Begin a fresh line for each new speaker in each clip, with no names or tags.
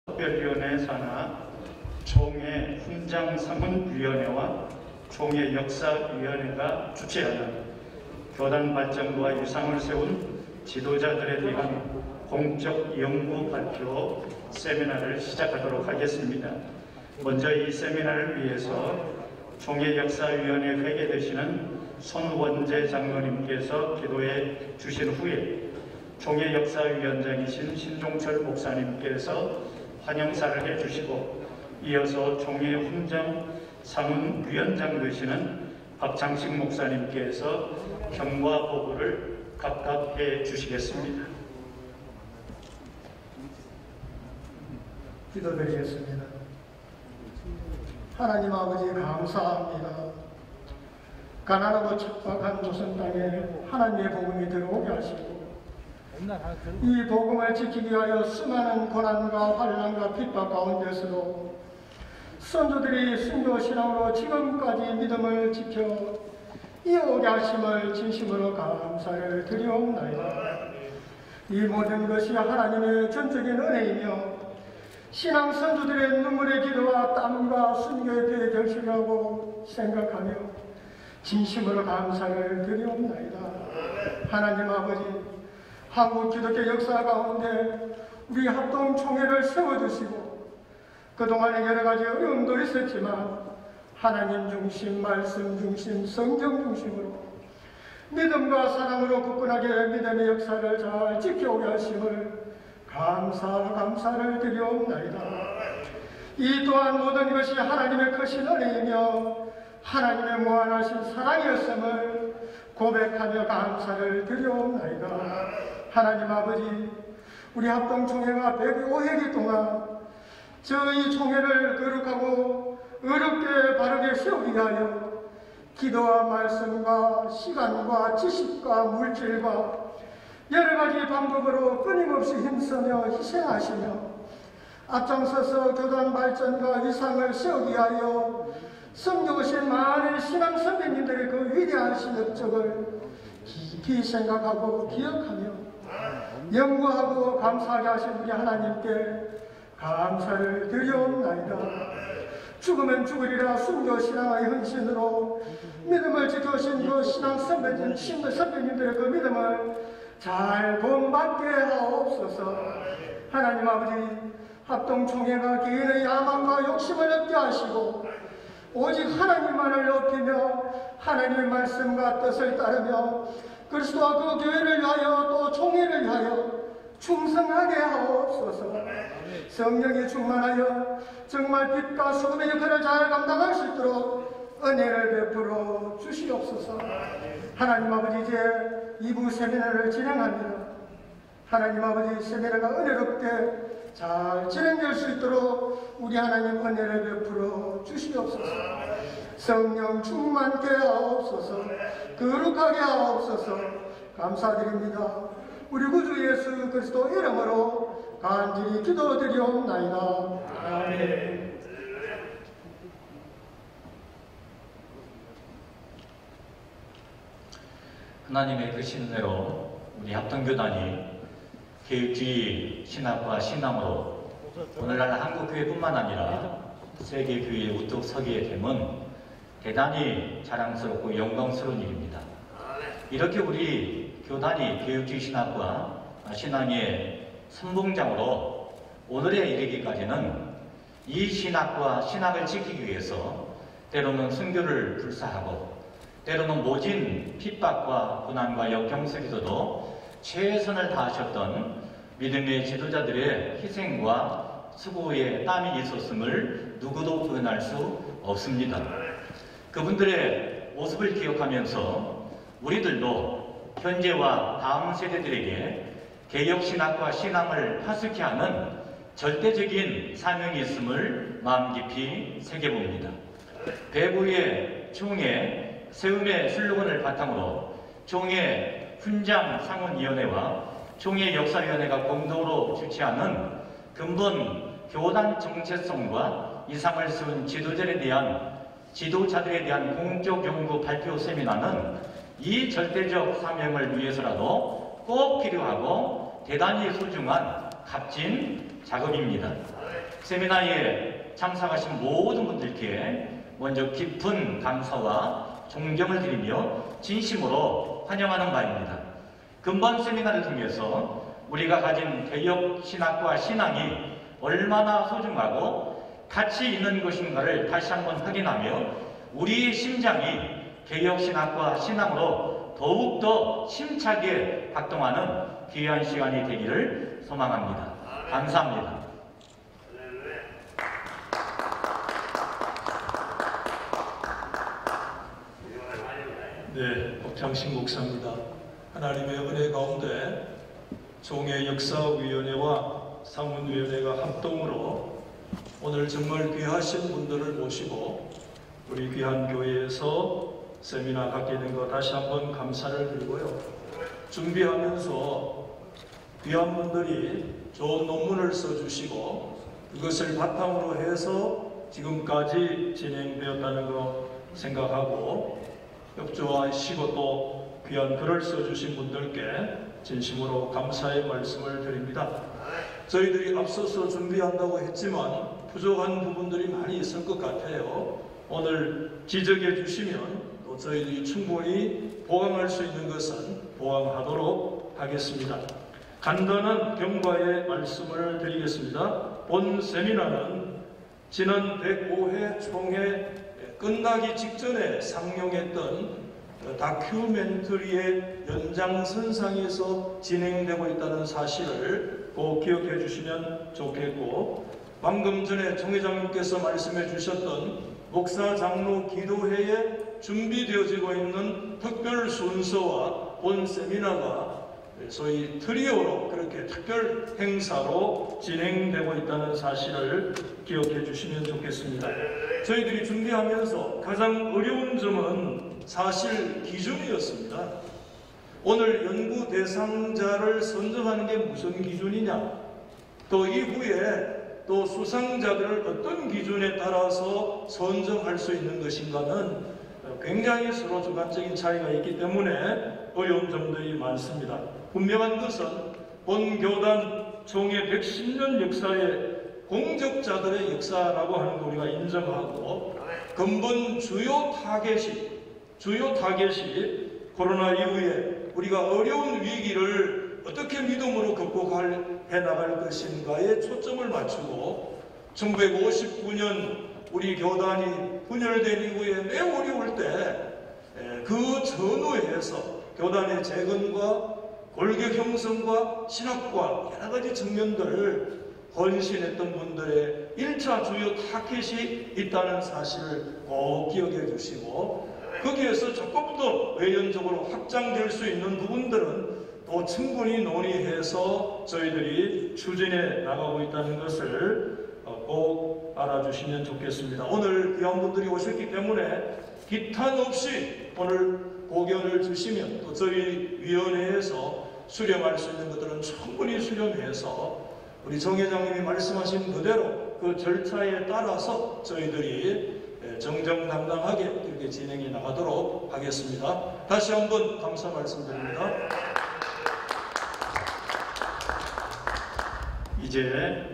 특별위원회 산하 총회 훈장상훈위원회와 총회 역사위원회가 주최하는 교단 발전과 유상을 세운 지도자들에 대한 공적 연구 발표 세미나를 시작하도록 하겠습니다. 먼저 이 세미나를 위해서 총회 역사위원회 회계되시는 손원재 장로님께서 기도해 주신 후에 총회 역사위원장이신 신종철 목사님께서 환영사를 해주시고, 이어서 총회 훈장상훈위원장 되시는 박창식 목사님께서 경과 보고를 각각 해주시겠습니다.
기도드리겠습니다. 하나님 아버지 감사합니다. 가난하고 척박한 조선 땅에 하나님의 복음이 들어오게 하시고, 이 복음을 지키기 위하여 수많은 고난과 환난과 핍박 가운데서도 선조들이 순교신앙으로 지금까지 믿음을 지켜 이어오게 하심을 진심으로 감사를 드리옵나이다. 이 모든 것이 하나님의 전적인 은혜이며 신앙 선조들의 눈물의 기도와 땀과 순교의 피의 결실이라고 생각하며 진심으로 감사를 드리옵나이다. 하나님 아버지, 한국 기독교 역사 가운데 우리 합동총회를 세워주시고, 그동안에 여러 가지 어려움도 있었지만 하나님 중심, 말씀 중심, 성경 중심으로 믿음과 사랑으로 굳건하게 믿음의 역사를 잘 지켜오게 하심을 감사를 드리옵나이다. 이 또한 모든 것이 하나님의 크신 은혜이며 하나님의 무한하신 사랑이었음을 고백하며 감사를 드리옵나이다. 하나님 아버지, 우리 합동총회가 105회기 동안 저희 총회를 거룩하고 어렵게 바르게 세우기 위하여 기도와 말씀과 시간과 지식과 물질과 여러 가지 방법으로 끊임없이 힘쓰며 희생하시며 앞장서서 교단 발전과 위상을 세우기 위하여 섬겨오신 많은 신앙 선배님들의 그 위대하신 업적을 깊이 생각하고 기억하며 연구하고 감사하게 하신 우리 하나님께 감사를 드리옵나이다. 죽으면 죽으리라 순교신앙의 헌신으로 믿음을 지켜오신 그 신앙 선배님들의 그 믿음을 잘 본받게 하옵소서. 하나님 아버지, 합동총회가 개인의 야망과 욕심을 얻게 하시고 오직 하나님만을 높이며 하나님의 말씀과 뜻을 따르며 그리스도와 그 교회를 위하여 또 총회를 위하여 충성하게 하옵소서. 성령이 충만하여 정말 빛과 소금의 역할을 잘 감당할 수 있도록 은혜를 베풀어 주시옵소서. 하나님 아버지, 이제 2부 세미나를 진행합니다. 하나님 아버지, 세미나가 은혜롭게 잘 진행될 수 있도록 우리 하나님 은혜를 베풀어 주시옵소서. 성령 충만케 하옵소서. 거룩하게 하옵소서. 감사드립니다. 우리 구주 예수 그리스도 이름으로 간절히 기도드리옵나이다. 아멘.
하나님의 크신 은혜로 우리 합동교단이 교육주의 신학과 신앙으로 오늘날 한국교회뿐만 아니라 세계교회에 우뚝 서게 됨은 대단히 자랑스럽고 영광스러운 일입니다. 이렇게 우리 교단이 교육주의 신학과 신앙의 선봉장으로 오늘에 이르기까지는 이 신학과 신학을 지키기 위해서 때로는 순교를 불사하고 때로는 모진 핍박과 고난과 역경 속에서도 최선을 다하셨던 믿음의 지도자들의 희생과 수고의 땀이 있었음을 누구도 부인할 수 없습니다. 그분들의 모습을 기억하면서 우리들도 현재와 다음 세대들에게 개혁신학과 신앙을 파수케 하는 절대적인 사명이 있음을 마음 깊이 새겨봅니다. 배부의 총회 세움의 슬로건을 바탕으로 총회 훈장상훈위원회와 총회 역사위원회가 공동으로 주최하는 근본 교단 정체성과 이상을 세운 지도자들에 대한 공적 연구 발표 세미나는 이 절대적 사명을 위해서라도 꼭 필요하고 대단히 소중한 값진 작업입니다. 세미나에 참석하신 모든 분들께 먼저 깊은 감사와 존경을 드리며 진심으로 환영하는 바입니다. 근본 세미나를 통해서 우리가 가진 개혁 신학과 신앙이 얼마나 소중하고 가치 있는 것인가를 다시 한번 확인하며 우리의 심장이 개혁 신학과 신앙으로 더욱더 힘차게 작동하는 귀한 시간이 되기를 소망합니다. 감사합니다.
네, 박창식 목사입니다. 하나님의 은혜 가운데 종회역사위원회와 상문위원회가 합동으로 오늘 정말 귀하신 분들을 모시고 우리 귀한 교회에서 세미나 갖게 된 거 다시 한번 감사를 드리고요. 준비하면서 귀한 분들이 좋은 논문을 써주시고 그것을 바탕으로 해서 지금까지 진행되었다는 거 생각하고 협조하시고 또 귀한 글을 써주신 분들께 진심으로 감사의 말씀을 드립니다. 저희들이 앞서서 준비한다고 했지만 부족한 부분들이 많이 있을 것 같아요. 오늘 지적해 주시면 또 저희들이 충분히 보강할 수 있는 것은 보강하도록 하겠습니다. 간단한 경과의 말씀을 드리겠습니다. 본 세미나는 지난 105회 총회 끝나기 직전에 상영했던 다큐멘터리의 연장선상에서 진행되고 있다는 사실을 꼭 기억해 주시면 좋겠고, 방금 전에 총회장님께서 말씀해 주셨던 목사 장로 기도회에 준비되어지고 있는 특별 순서와 본 세미나가 소위 트리오로 그렇게 특별 행사로 진행되고 있다는 사실을 기억해 주시면 좋겠습니다. 저희들이 준비하면서 가장 어려운 점은 사실 기준이었습니다. 오늘 연구 대상자를 선정하는 게 무슨 기준이냐, 또 이후에 또 수상자들을 어떤 기준에 따라서 선정할 수 있는 것인가는 굉장히 서로 주관적인 차이가 있기 때문에 어려운 점들이 많습니다. 분명한 것은 본 교단 총회 110년 역사의 공적자들의 역사라고 하는 거 우리가 인정하고, 근본 주요 타겟이 코로나 이후에 우리가 어려운 위기를 어떻게 믿음으로 극복해 나갈 것인가에 초점을 맞추고, 1959년 우리 교단이 분열된 이후에 매우 어려울 때 그 전후에서 교단의 재건과 골격 형성과 신학과 여러 가지 측면들을 헌신했던 분들의 1차 주요 타켓이 있다는 사실을 꼭 기억해 주시고, 거기에서 조금 더 외연적으로 확장될 수 있는 부분들은 또 충분히 논의해서 저희들이 추진해 나가고 있다는 것을 꼭 알아주시면 좋겠습니다. 오늘 귀한 분들이 오셨기 때문에 기탄 없이 오늘 고견을 주시면 또 저희 위원회에서 수렴할 수 있는 것들은 충분히 수렴해서 우리 정 회장님이 말씀하신 그대로 그 절차에 따라서 저희들이 정정당당하게 이렇게 진행해 나가도록 하겠습니다. 다시 한번 감사 말씀드립니다.
이제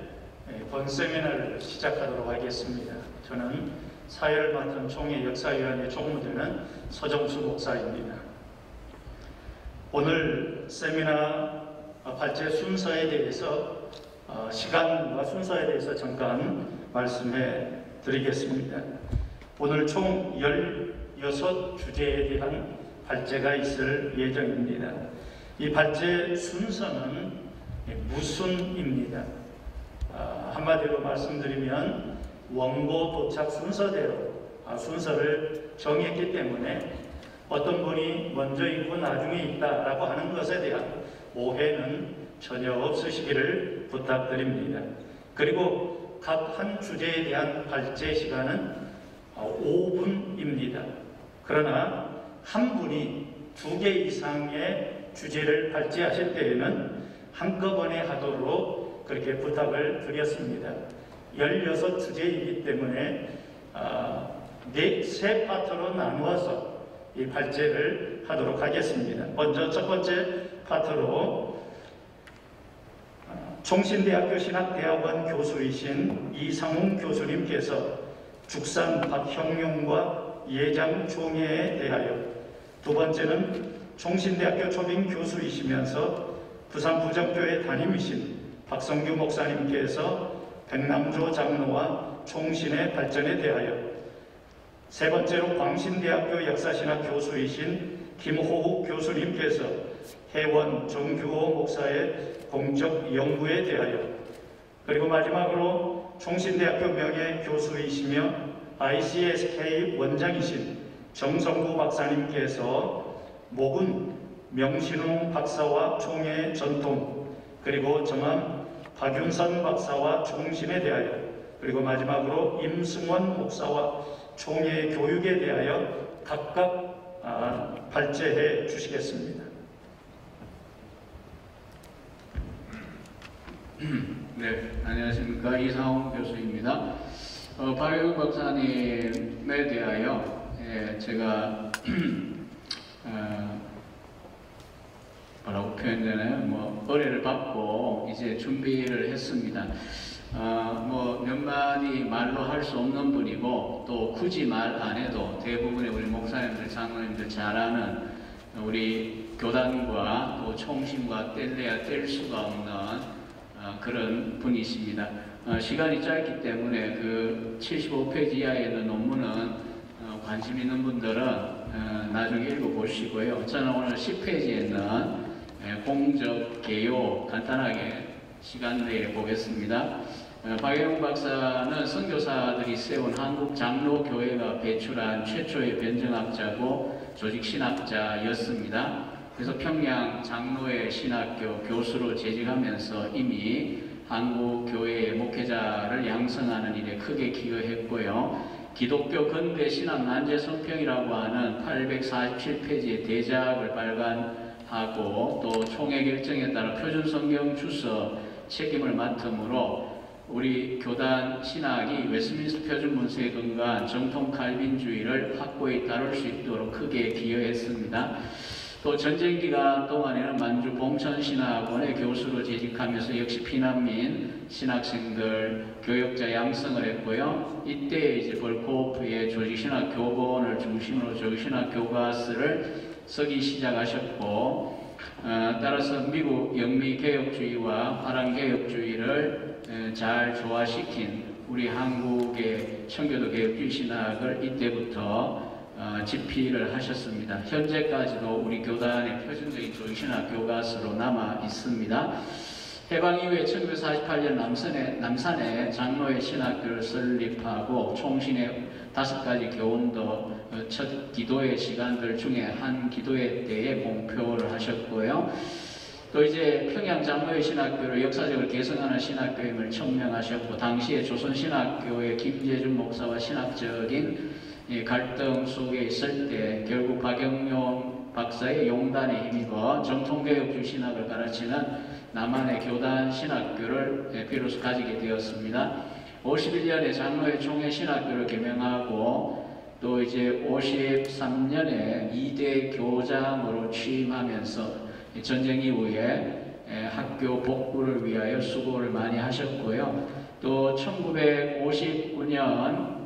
본 세미나를 시작하도록 하겠습니다. 저는 사회를 맡은 총회 역사위원회 총무되는 서정수 목사입니다. 오늘 세미나 발제 순서에 대해서 시간과 순서에 대해서 잠깐 말씀해 드리겠습니다. 오늘 총 16주제에 대한 발제가 있을 예정입니다. 이 발제 순서는 무순입니다. 한마디로 말씀드리면 원고 도착 순서대로 순서를 정했기 때문에 어떤 분이 먼저 있고 나중에 있다라고 하는 것에 대한 오해는 전혀 없으시기를 부탁드립니다. 그리고 각 한 주제에 대한 발제 시간은 5분입니다. 그러나 한 분이 2개 이상의 주제를 발제하실 때에는 한꺼번에 하도록 그렇게 부탁을 드렸습니다. 16주제이기 때문에 세 파트로 나누어서 이 발제를 하도록 하겠습니다. 먼저 첫 번째 파트로 총신대학교 신학대학원 교수이신 이상웅 교수님께서 죽산 박형용과 예장 총회에 대하여, 두 번째는 총신대학교 초빙 교수이시면서 부산부정교회 담임이신 박성규 목사님께서 백남조 장로와 총신의 발전에 대하여, 세 번째로 광신대학교 역사신학 교수이신 김호욱 교수님께서 해원 정규호 목사의 공적 연구에 대하여, 그리고 마지막으로 총신대학교 명예 교수이시며 ICSK 원장이신 정성구 박사님께서 목은 명신웅 박사와 총회 전통, 그리고 정함 박윤선 박사와 총신에 대하여, 그리고 마지막으로 임승원 목사와 총회 교육에 대하여 각각 발제해 주시겠습니다.
네, 안녕하십니까. 이상홍 교수입니다. 박영훈 박사님에 대하여 제가 뭐라고 표현되나요? 의뢰를 받고 이제 준비를 했습니다. 몇 마디 말로 할 수 없는 분이고, 또 굳이 말 안 해도 대부분의 우리 목사님들, 장로님들 잘 아는 우리 교단과 또 총신과 뗄래야 뗄 수가 없는 그런 분이십니다. 시간이 짧기 때문에 그 75페이지 이하에 있는 논문은 관심 있는 분들은 나중에 읽어보시고요. 저는 오늘 10페이지에 있는 공적 개요 간단하게 시간 내에 보겠습니다. 박영훈 박사는 선교사들이 세운 한국 장로교회가 배출한 최초의 변증학자고 조직신학자였습니다. 그래서 평양 장로회 신학교 교수로 재직하면서 이미 한국 교회의 목회자를 양성하는 일에 크게 기여했고요. 기독교 근대 신학 난제 성평이라고 하는 847페이지의 대작을 발간하고, 또 총회 결정에 따라 표준 성경 주서 책임을 맡으므로 우리 교단 신학이 웨스민스터 표준 문서에 근거한 정통 칼빈주의를 확고히 다룰 수 있도록 크게 기여했습니다. 또 전쟁 기간 동안에는 만주 봉천신학원의 교수로 재직하면서 역시 피난민 신학생들 교역자 양성을 했고요. 이때 이제 벌코프의 조직신학 교본을 중심으로 조직신학 교과서를 쓰기 시작하셨고, 따라서 미국 영미개혁주의와 화랑개혁주의를 잘 조화시킨 우리 한국의 청교도 개혁주의 신학을 이때부터 집필을 하셨습니다. 현재까지도 우리 교단의 표준적인 조직신학 교과서로 남아 있습니다. 해방 이후에 1948년 남산에 장로회 신학교를 설립하고 총신의 5가지 교훈도 첫 기도회 시간들 중에 한 기도회 때에 공표를 하셨고요. 또 이제 평양 장로회 신학교를 역사적으로 개성하는 신학교임을 천명하셨고, 당시에 조선신학교의 김재준 목사와 신학적인 갈등 속에 있을 때 결국 박영용 박사의 용단에 힘입어 정통개혁주의 신학을 가르치는 남한의 교단 신학교를 비로소 가지게 되었습니다. 51년에 장로회 총회 신학교를 개명하고, 또 이제 53년에 2대 교장으로 취임하면서 전쟁 이후에 학교 복구를 위하여 수고를 많이 하셨고요. 또 1959년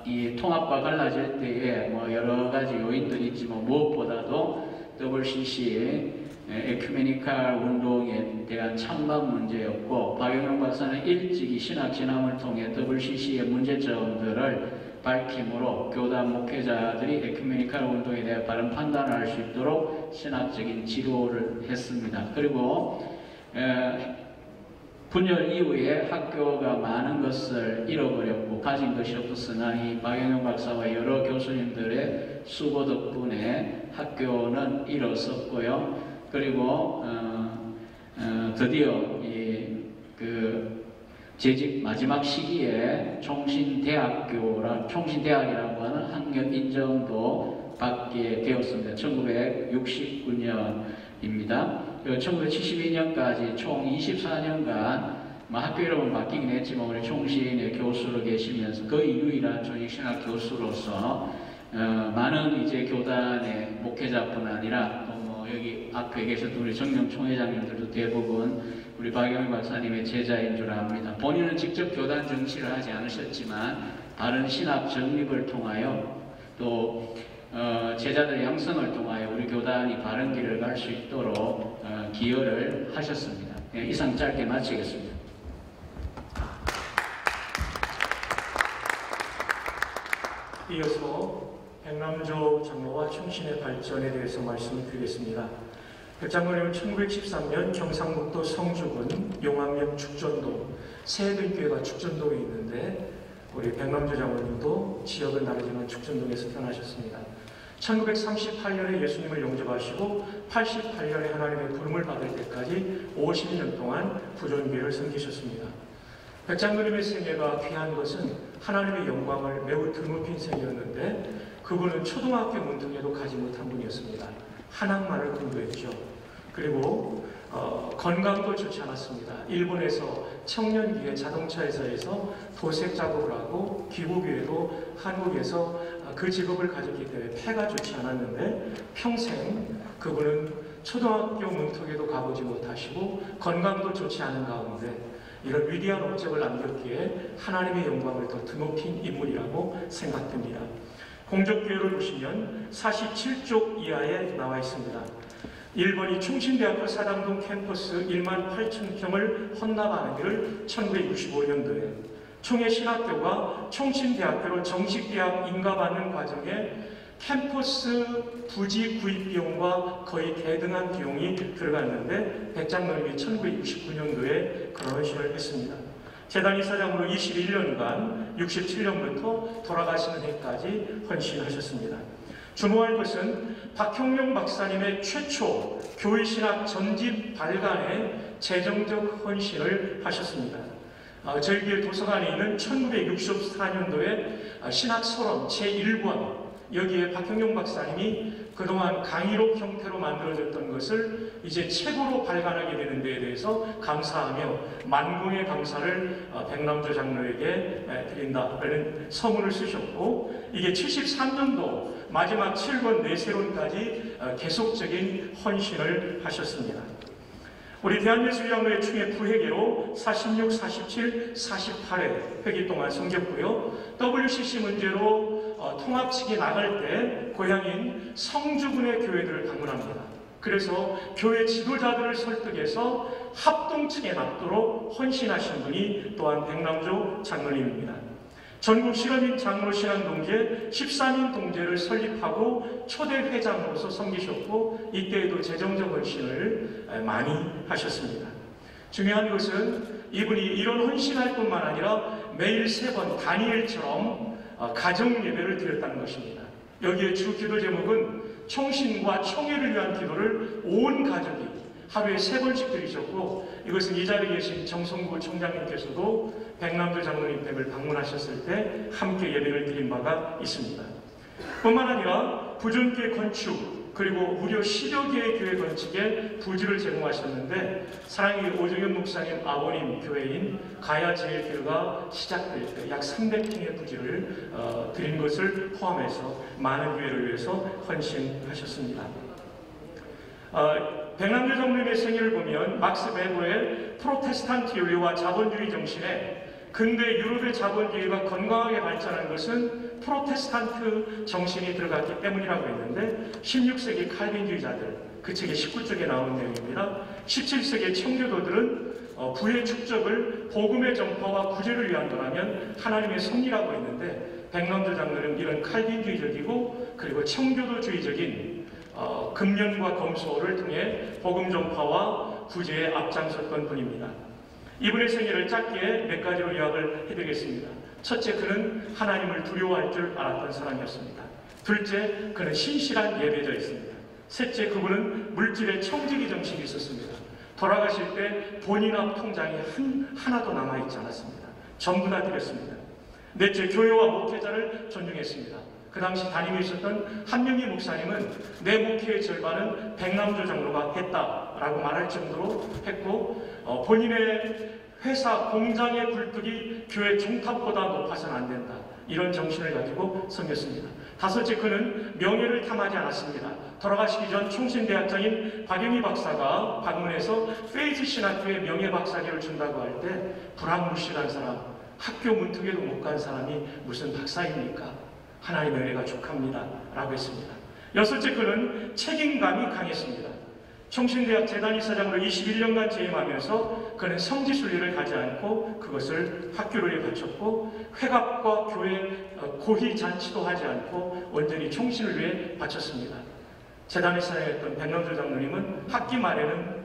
이 통합과 갈라질 때에 여러 가지 요인들이 있지만 무엇보다도 WCC 에큐메니칼 운동에 대한 찬반 문제였고, 박영훈 박사는 일찍이 신학 진학을 통해 WCC의 문제점들을 밝힘으로 교단 목회자들이 에큐메니칼 운동에 대해 바른 판단을 할 수 있도록 신학적인 지도를 했습니다. 그리고 분열 이후에 학교가 많은 것을 잃어버렸고 가진 것이 없었으나 이 박영훈 박사와 여러 교수님들의 수고 덕분에 학교는 일어섰고요. 그리고 드디어 재직 마지막 시기에 총신대학이라고 하는 학력 인정도 받게 되었습니다. 1969년입니다. 1972년까지 총 24년간 학교 이름은 바뀌긴 했지만 우리 총신의 교수로 계시면서 거의 유일한 조직신학 교수로서 많은 이제 교단의 목회자뿐 아니라 또 여기 앞에 계셨던 우리 정령 총회장님들도 대부분 우리 박영일 박사님의 제자인 줄 압니다. 본인은 직접 교단 정치를 하지 않으셨지만 바른 신학 정립을 통하여 또 제자들 양성을 통하여 우리 교단이 바른 길을 갈 수 있도록 기여를 하셨습니다. 이상 짧게 마치겠습니다.
이어서 백남조 장로와 충신의 발전에 대해서 말씀드리겠습니다. 백장로님은 1913년 경상북도 성주군 용암역 죽전동, 새해들교회가 죽전동에 있는데 우리 백남조 장로님도 지역은 다르지만 죽전동에서 태어나셨습니다. 1938년에 예수님을 영접하시고 88년에 하나님의 부름을 받을 때까지 50년 동안 부존교회를 섬기셨습니다. 백장로님의 생애가 귀한 것은 하나님의 영광을 매우 드높인 생이었는데 그분은 초등학교 문턱에도 가지 못한 분이었습니다. 한학만을 공부했죠. 그리고 건강도 좋지 않았습니다. 일본에서 청년기에 자동차 회사에서 도색 작업을 하고 귀국 후에도 한국에서 그 직업을 가졌기 때문에 폐가 좋지 않았는데 평생 그분은 초등학교 문턱에도 가보지 못하시고 건강도 좋지 않은 가운데 이런 위대한 업적을 남겼기에 하나님의 영광을 더 드높인 인물이라고 생각됩니다. 공적교회를 보시면 47쪽 이하에 나와 있습니다. 1번이 충신대학교 사당동 캠퍼스 18,000평을 헌납하는 일을 1965년도에 총회신학교가 충신대학교로 정식대학 인가받는 과정에 캠퍼스 부지 구입 비용과 거의 대등한 비용이 들어갔는데 백장로님이 1969년도에 그런 헌신을 했습니다. 재단 이사장으로 21년간 67년부터 돌아가시는 해까지 헌신하셨습니다. 주목할 것은 박형룡 박사님의 최초 교회신학 전집 발간에 재정적 헌신을 하셨습니다. 저희 교회 도서관에 있는 1964년도에 신학서론 제1권 여기에 박형룡 박사님이 그동안 강의록 형태로 만들어졌던 것을 이제 책으로 발간하게 되는 데에 대해서 감사하며 만공의 감사를 백남조 장로에게 드린다라는 서문을 쓰셨고 이게 73년도 마지막 7권 내세론까지 계속적인 헌신을 하셨습니다. 우리 대한예술장로회 충의 부회계로 46, 47, 48회 회기 동안 섬겼고요. WCC 문제로 통합측이 나갈 때 고향인 성주군의 교회들을 방문합니다. 그래서 교회 지도자들을 설득해서 합동측에 납도록 헌신하신 분이 또한 백남조 장로님입니다. 전국 실험인 장로 신앙동제 13인 동제를 설립하고 초대 회장으로서 섬기셨고 이때에도 재정적 헌신을 많이 하셨습니다. 중요한 것은 이분이 이런 헌신할 뿐만 아니라 매일 3번 다니엘처럼 가정 예배를 드렸다는 것입니다. 여기에 주 기도 제목은 총신과 총회를 위한 기도를 온 가족이 하루에 3번씩 드리셨고 이것은 이 자리에 계신 정성구 총장님께서도 백남조 장로님 댁을 방문하셨을 때 함께 예배를 드린 바가 있습니다. 뿐만 아니라 부존교회 건축 그리고 무려 10여 개의 교회 건축에 부지를 제공하셨는데 사랑의 오정현 목사님 아버님 교회인 가야제일교회가 시작될 때 약 300평의 부지를 드린 것을 포함해서 많은 교회를 위해서 헌신하셨습니다. 백남조 장로님의 생애를 보면 막스 베버의 프로테스탄트 윤리와 자본주의 정신에 근대 유럽의 자본주의가 건강하게 발전한 것은 프로테스탄트 정신이 들어갔기 때문이라고 했는데 16세기 칼빈주의자들, 그 책의 19쪽에 나오는 내용입니다. 17세기 청교도들은 부의 축적을 복음의 전파와 구제를 위한 거라면 하나님의 섭리라고 했는데 백남조 장로는 이런 칼빈주의적이고 그리고 청교도주의적인 금연과 검소를 통해 복음 전파와 구제에 앞장섰던 분입니다. 이분의 생애를 짧게 몇 가지로 요약을 해드리겠습니다. 첫째, 그는 하나님을 두려워할 줄 알았던 사람이었습니다. 둘째, 그는 신실한 예배자였습니다. 셋째, 그분은 물질의 청지기 정신이 있었습니다. 돌아가실 때 본인 앞 통장에 하나도 남아있지 않았습니다. 전부 다 드렸습니다. 넷째, 교회와 목회자를 존중했습니다. 그 당시 담임에 있었던 한명희 목사님은 내 목회의 절반은 백남조 장로가 했다라고 말할 정도로 했고 본인의 회사 공장의 굴뚝이 교회 종탑보다 높아서는 안 된다. 이런 정신을 가지고 섬겼습니다. 다섯째, 그는 명예를 탐하지 않았습니다. 돌아가시기 전 총신대학장인 박영희 박사가 방문해서 페이즈 신학교에 명예박사기를 준다고 할 때 불합무실한 사람, 학교 문턱에도 못 간 사람이 무슨 박사입니까? 하나님의 은혜가 족합니다 라고 했습니다. 여섯째, 그는 책임감이 강했습니다. 총신대학 재단이사장으로 21년간 재임하면서 그는 성지순례를 가지 않고 그것을 학교를 바쳤고, 회갑과 교회 고희 잔치도 하지 않고 온전히 총신을 위해 바쳤습니다. 재단이사장이었던 백남조 장로님은 학기 말에는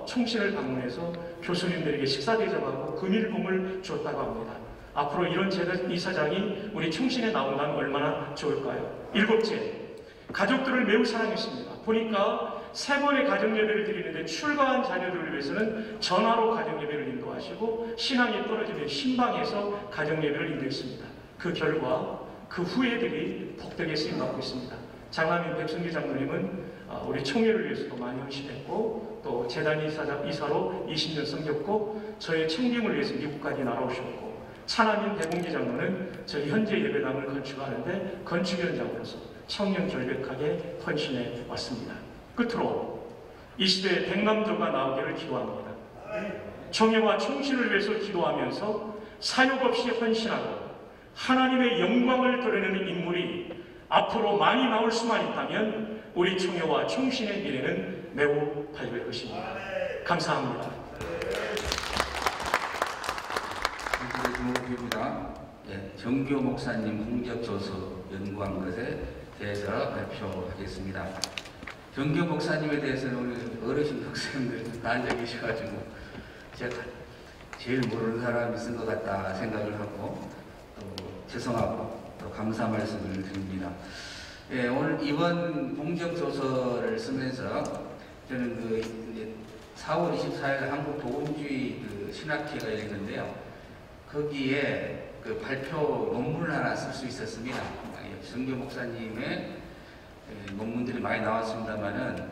총신을 방문해서 교수님들에게 식사 대접하고 금일봉을 주었다고 합니다. 앞으로 이런 재단이사장이 우리 총신에 나온다면 얼마나 좋을까요? 일곱째, 가족들을 매우 사랑했습니다. 보니까 3번의 가정예배를 드리는데 출가한 자녀들을 위해서는 전화로 가정예배를 인도하시고, 신앙이 떨어지면 신방에서 가정예배를 인도했습니다. 그 결과 그 후예들이 복되게 쓰임받고 있습니다. 장남인 백승기 장로님은 우리 총회를 위해서도 많이 헌신했고, 또 재단 이사로 20년 섬겼고, 저의 청빙을 위해서 미국까지 날아오셨고, 차남인 대공기 장로는 저희 현재 예배당을 건축하는데 건축위원장으로서 청년 결백하게 헌신해 왔습니다. 끝으로 이 시대에 백남조가 나오기를 기도합니다. 총회와 총신을 위해서 기도하면서 사욕 없이 헌신하고 하나님의 영광을 드러내는 인물이 앞으로 많이 나올 수만 있다면 우리 총회와 총신의 미래는 매우 밝을 것입니다. 감사합니다.
주목입니다. 정교 목사님 공적조서 연구한 것에 대해서 발표하겠습니다. 정교 목사님에 대해서는 우리 어르신 학생들 다 앉아 계셔가지고 제가 제일 모르는 사람이 쓴 것 같다 생각을 하고 또 죄송하고 또 감사 말씀을 드립니다. 오늘 이번 공적조서를 쓰면서 저는 4월 24일 한국복음주의 신학회가 열렸는데요. 거기에 발표 논문을 하나 쓸 수 있었습니다. 정교 목사님의 논문들이 많이 나왔습니다만은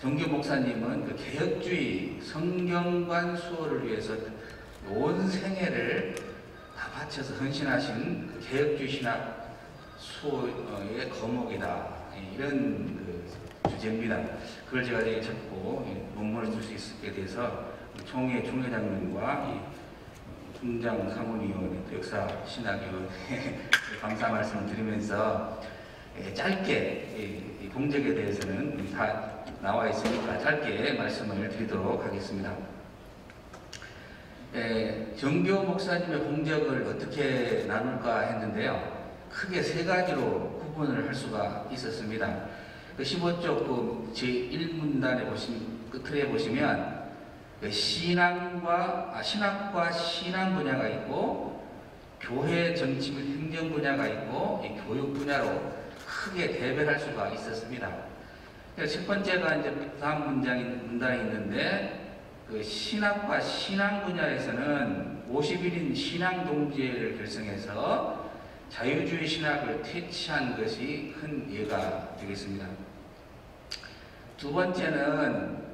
정교 목사님은 개혁주의 성경관 수호를 위해서 온 생애를 다 바쳐서 헌신하신 개혁주의 신학 수호의 거목이다, 이런 주제입니다. 그걸 제가 되게 적고 논문을 쓸 수 있게 돼서 총회 총회장님과 총장 사무위원, 역사 신학위원 감사 말씀을 드리면서 짧게 공적에 대해서는 다 나와 있으니까 짧게 말씀을 드리도록 하겠습니다. 정교 목사님의 공적을 어떻게 나눌까 했는데요. 크게 3가지로 구분을 할 수가 있었습니다. 15쪽 제1문단에 끝에 보시면 신학과 신앙 분야가 있고, 교회 정치 및 행정 분야가 있고, 교육 분야로 크게 대별할 수가 있었습니다. 첫 번째가 이제 다음 문단에 있는데, 신학과 신앙 분야에서는 51인 신앙 동지회를 결성해서 자유주의 신학을 퇴치한 것이 큰 예가 되겠습니다. 두 번째는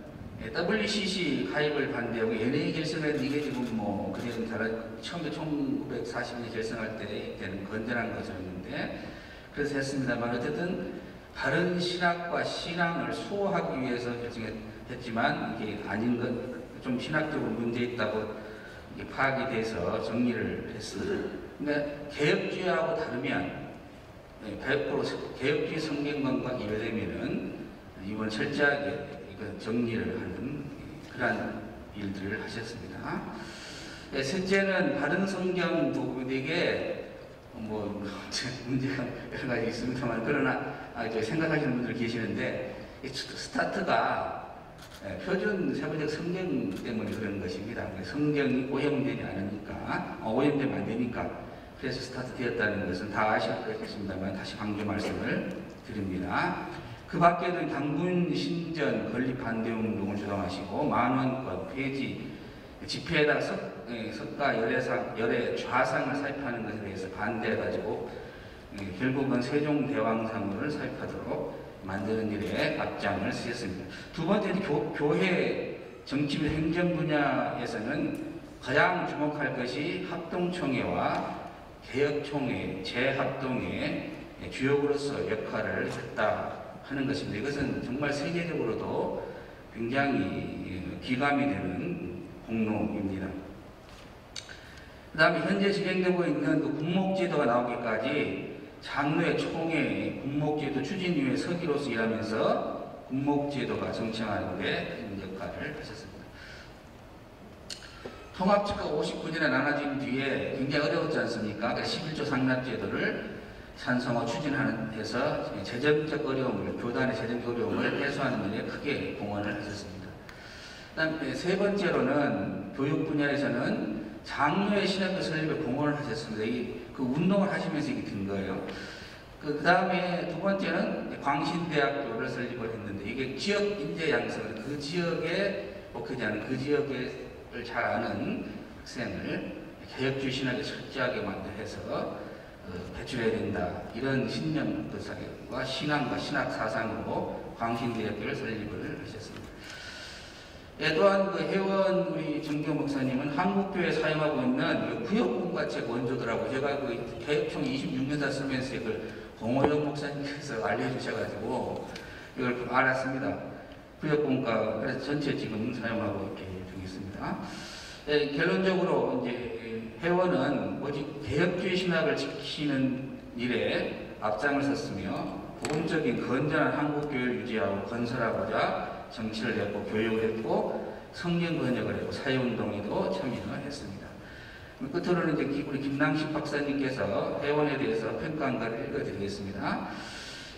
WCC 가입을 반대하고 연예인 결성은 이게 지금 그냥 처음에 1940년에 결성할 때는 건전한 것이었는데 그래서 했습니다만, 어쨌든 바른 신학과 신앙을 수호하기 위해서 결정했지만 이게 아닌 것, 좀 신학적으로 문제 있다고 파악이 돼서 정리를 했습니다. 그러니까 개혁주의하고 다르면 100% 개혁주의 성경관과 이외되면은 이번 철저하게 정리를 하는 그러한 일들을 하셨습니다. 셋째는 바른 성경 부분에게 문제가 여러 가지 있습니다만, 그러나 생각하시는 분들 계시는데, 스타트가 표준 세부적 성경 때문에 그런 것입니다. 성경이 오염되지 않으니까, 오염되면 안 되니까, 그래서 스타트 되었다는 것은 다 아시겠습니다만 다시 강조 말씀을 드립니다. 그 밖에는 당군 신전 건립 반대 운동을 주장하시고, 만원권 폐지, 집회에다 석가 열애 좌상을 사입하는 것에 대해서 반대해가지고 결국은 세종대왕상을 사입하도록 만드는 일에 앞장을 쓰셨습니다. 두 번째는 교회 정치 및 행정 분야에서는 가장 주목할 것이 합동총회와 개혁총회, 재합동의 주역으로서 역할을 했다 하는 것입니다. 이것은 정말 세계적으로도 굉장히 기감이 되는 공로입니다. 그 다음에 현재 진행되고 있는 그 군목제도가 나오기까지 장로회 총회 군목제도 추진위원회 서기로서 일하면서 군목제도가 정착하는 데 큰 역할을 하셨습니다. 통합측과 59년에 나눠진 뒤에 굉장히 어려웠지 않습니까? 11조 상납제도를 찬성하고 추진하는 데서 재정적 어려움을, 교단의 재정적 어려움을 해소하는 일에 크게 공헌을 하셨습니다. 그다음 세 번째로는 교육 분야에서는 장로회 신학교 설립에 공헌을 하셨습니다. 그 운동을 하시면서 이게 된 거예요. 그 다음에 두 번째는 광신대학교를 설립을 했는데 이게 지역 인재 양성을 그 지역에 먹히지 않은 그 지역을 잘 아는 학생을 개혁주의 신학에 철저하게 만들어서 배출해야 된다. 이런 신념과 신앙과 신학 사상으로 광신대학교를 설립을 하셨습니다. 또한 그 회원 우리 정경 목사님은 한국교회에 사용하고 있는 구역공과책 원조더라고. 제가 그 개혁총회 26년사 쓰면서 이걸 공호영 목사님께서 알려주셔가지고 이걸 알았습니다. 구역공과 그래서 전체 지금 사용하고 이렇게 있습니다. 결론적으로 이제 회원은 오직 개혁주의 신학을 지키는 일에 앞장을 섰으며 복음적인 건전한 한국교회를 유지하고 건설하고자 정치를 했고 교육을 했고 성경 번역을 했고 사회운동에도 참여를 했습니다. 끝으로는 이제 우리 김남식 박사님께서 회원에 대해서 평가한 것을 읽어드리겠습니다.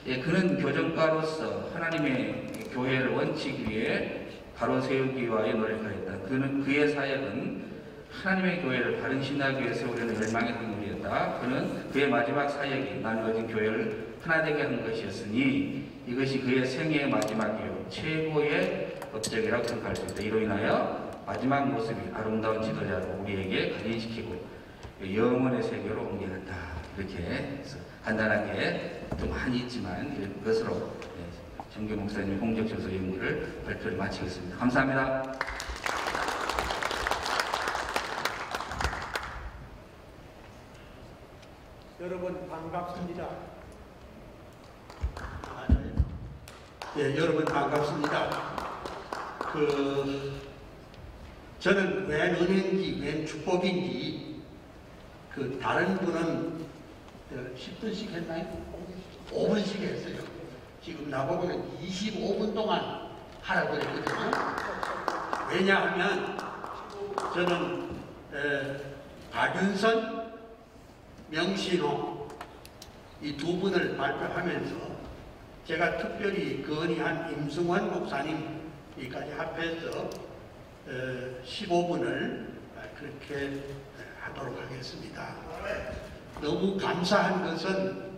그는 교정가로서 하나님의 교회를 원칙 위에 바로 세우기 위하여 노력하였다. 그의 사역은 하나님의 교회를 바른 신학 위에 세우려는 열망의 선물이었다. 그는 그의 마지막 사역이 나누어진 교회를 하나되게 한 것이었으니 이것이 그의 생애의 마지막이요 최고의 업적이라고 생각할 수 있다. 이로 인하여 마지막 모습이 아름다운 지도자로 우리에게 각인시키고 영원의 세계로 옮겨간다. 이렇게 해서 간단하게 좀 많이 있지만 이것으로 정경 목사님의 공적저서 연구를 발표를 마치겠습니다. 감사합니다.
여러분 반갑습니다. 네, 여러분 반갑습니다. 저는 웬 은혜인지 웬 축복인지 다른 분은 10분씩 했나요? 5분씩 했어요. 지금 나보고는 25분 동안 하라고 그랬거든요. 왜냐하면 저는 박윤선, 명신호 이 두 분을 발표하면서 제가 특별히 건의한 임승원 목사님까지 합해서 15분을 그렇게 하도록 하겠습니다. 너무 감사한 것은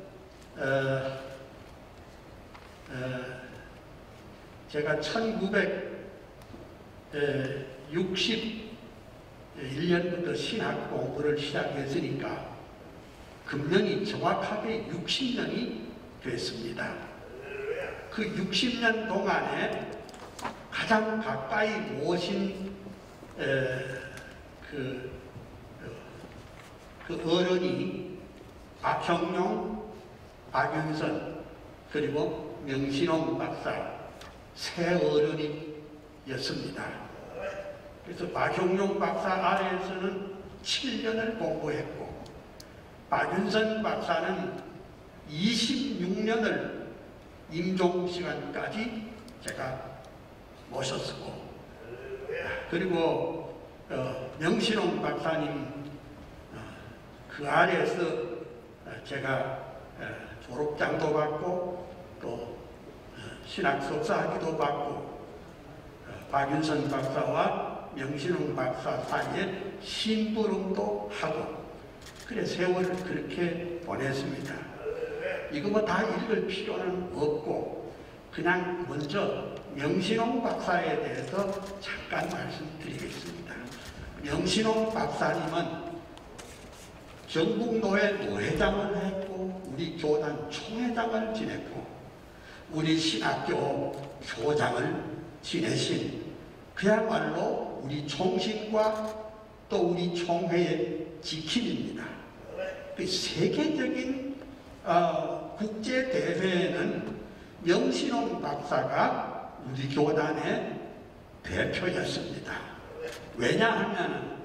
제가 1961년부터 신학 공부를 시작했으니까 금년이 정확하게 60년이 됐습니다. 그 60년 동안에 가장 가까이 모신 그 어른이 박형룡, 박윤선 그리고 명신홍 박사 세 어른이었습니다. 그래서 박형룡 박사 아래에서는 7년을 공부했고 박윤선 박사는 26년을 임종시간까지 제가 모셨었고 그리고 명신홍 박사님 그 아래에서 제가 졸업장도 받고 또 신학 석사학위도 받고 박윤선 박사와 명신홍 박사 사이에 심부름도 하고 그래 세월을 그렇게 보냈습니다. 이거 뭐 다 읽을 필요는 없고 그냥 먼저 명신홍 박사에 대해서 잠깐 말씀드리겠습니다. 명신홍 박사님은 전국노회 노회장을 했고 우리 교단 총회장을 지냈고 우리 신학교 교장을 지내신 그야말로 우리 총신과 또 우리 총회의 지킴입니다. 그 세계적인 국제 대회에는 명신홍 박사가 우리 교단의 대표였습니다. 왜냐하면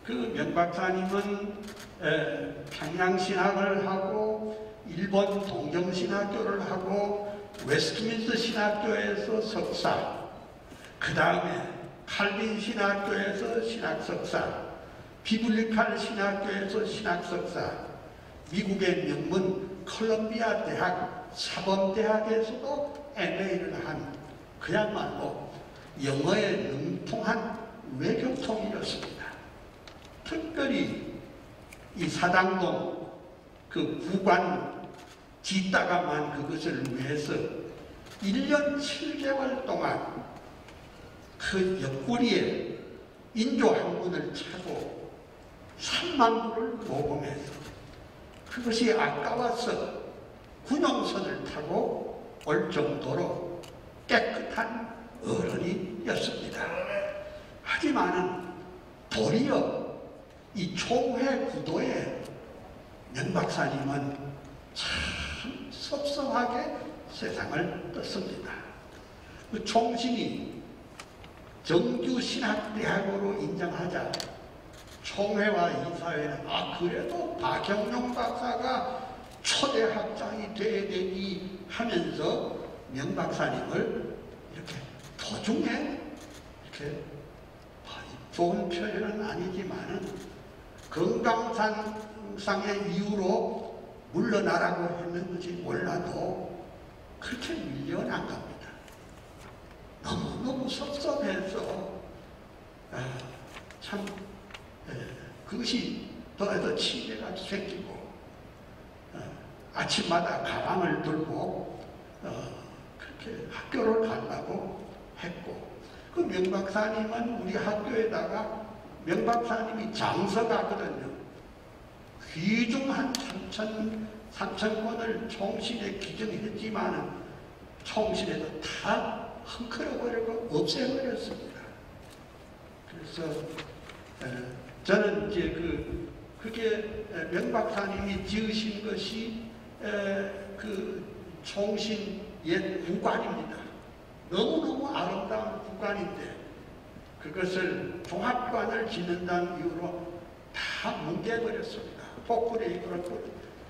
그 명 박사님은 평양신학을 하고 일본 동경신학교를 하고 웨스트민스터 신학교에서 석사, 그 다음에 칼빈 신학교에서 신학석사, 비블리칼 신학교에서 신학석사, 미국의 명문 컬럼비아 대학 사범대학에서도 MA를 한 그야말로 영어에 능통한 외교통이었습니다. 특별히 이 사당동 그 부관 짓다가만 그것을 위해서 1년 7개월 동안 그 옆구리에 인조 항문을 차고 3만 불을 모금해서 그것이 아까워서 군용선을 타고 올 정도로 깨끗한 어른이었습니다. 하지만은 도리어 이 총회 구도에 명 박사님은 참 섭섭하게 세상을 떴습니다. 그 총신이 정규신학대학으로 인정하자 총회와 이사회는 그래도 박영룡 박사가 초대학장이 돼야 되니 하면서 명 박사님을 이렇게 도중에 이렇게 좋은 표현은 아니지만은 건강상의 이유로 물러나라고 했는지 몰라도 그렇게 밀려난 겁니다. 너무너무 섭섭해서 참 그것이 더해서 치매가 생기고 아침마다 가방을 들고 그렇게 학교를 가려고 했고 그 명 박사님은 우리 학교에다가 명 박사님이 장서가거든요. 귀중한 3,000권을 총신에 기증했지만은 총신에서 다 헝클어버리고 없애버렸습니다. 그래서 저는 이제 그게 명 박사님이 지으신 것이 그 총신 옛 구관입니다. 너무너무 아름다운 구관인데 그것을 종합관을 짓는다는 이유로 다 뭉개버렸습니다. 포크레 그렇고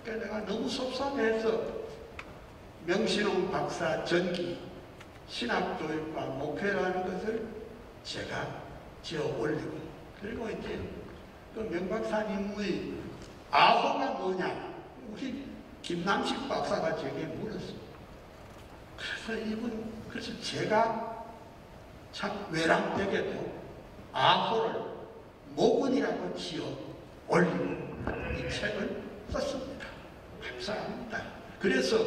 내가 너무 속상해서 명신홍 박사 전기 신학교육과 목회라는 것을 제가 지어 올리고 그리고 이제 그 명 박사님의 아호가 뭐냐 우리 김남식 박사가 제게 물었어요. 그래서 제가 참 외람되게도 아호를 모근이라고 지어 올리고 이 책을 썼습니다. 감사합니다. 그래서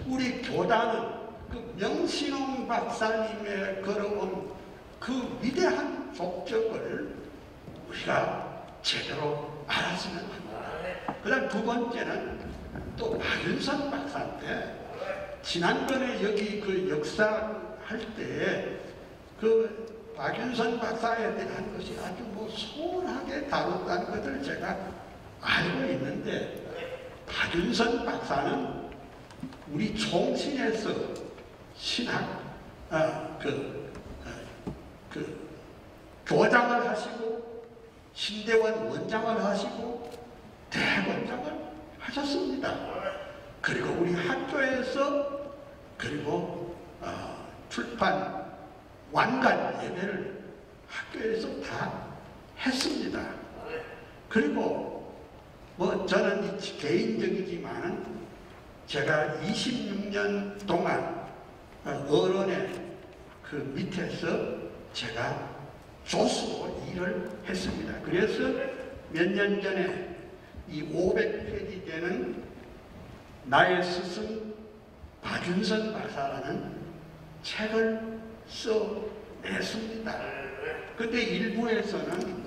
우리 교단은 그 명신홍 박사님의 걸어온 그 위대한 족적을 우리가 제대로 알았으면 합니다. 그 다음 두 번째는 또 박윤선 박사인데 지난번에 여기 그 역사할 때 그 박윤선 박사에 대한 것이 아주 뭐 소홀하게 다뤘다는 것을 제가 알고 있는데 박윤선 박사는 우리 총신에서 신학 교장을 하시고 신대원 원장을 하시고 대원장을 하셨습니다. 그리고 우리 학교에서 그리고 출판 완간 예배를 학교에서 다 했습니다. 그리고 뭐 저는 개인적이지만 제가 26년 동안 어른의 그 밑에서 제가 조수로 일을 했습니다. 그래서 몇 년 전에 이 500페이지 되는 나의 스승 박윤선 박사라는 책을 써냈습니다. 그때 일부에서는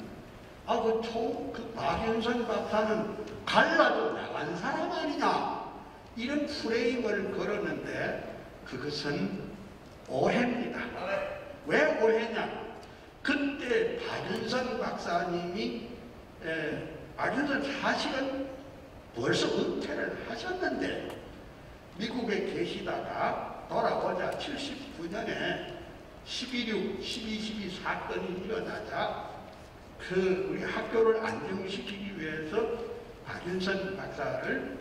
그 박윤선 박사는 갈라도 나간 사람 아니냐 이런 프레임을 걸었는데 그것은 오해입니다. 왜 오해냐? 그때 박윤선 박사님이 박윤선 사실은 벌써 은퇴를 하셨는데 미국에 계시다가 돌아오자 79년에 12.6, 12.12 사건이 일어나자 우리 학교를 안정시키기 위해서 박윤선 박사를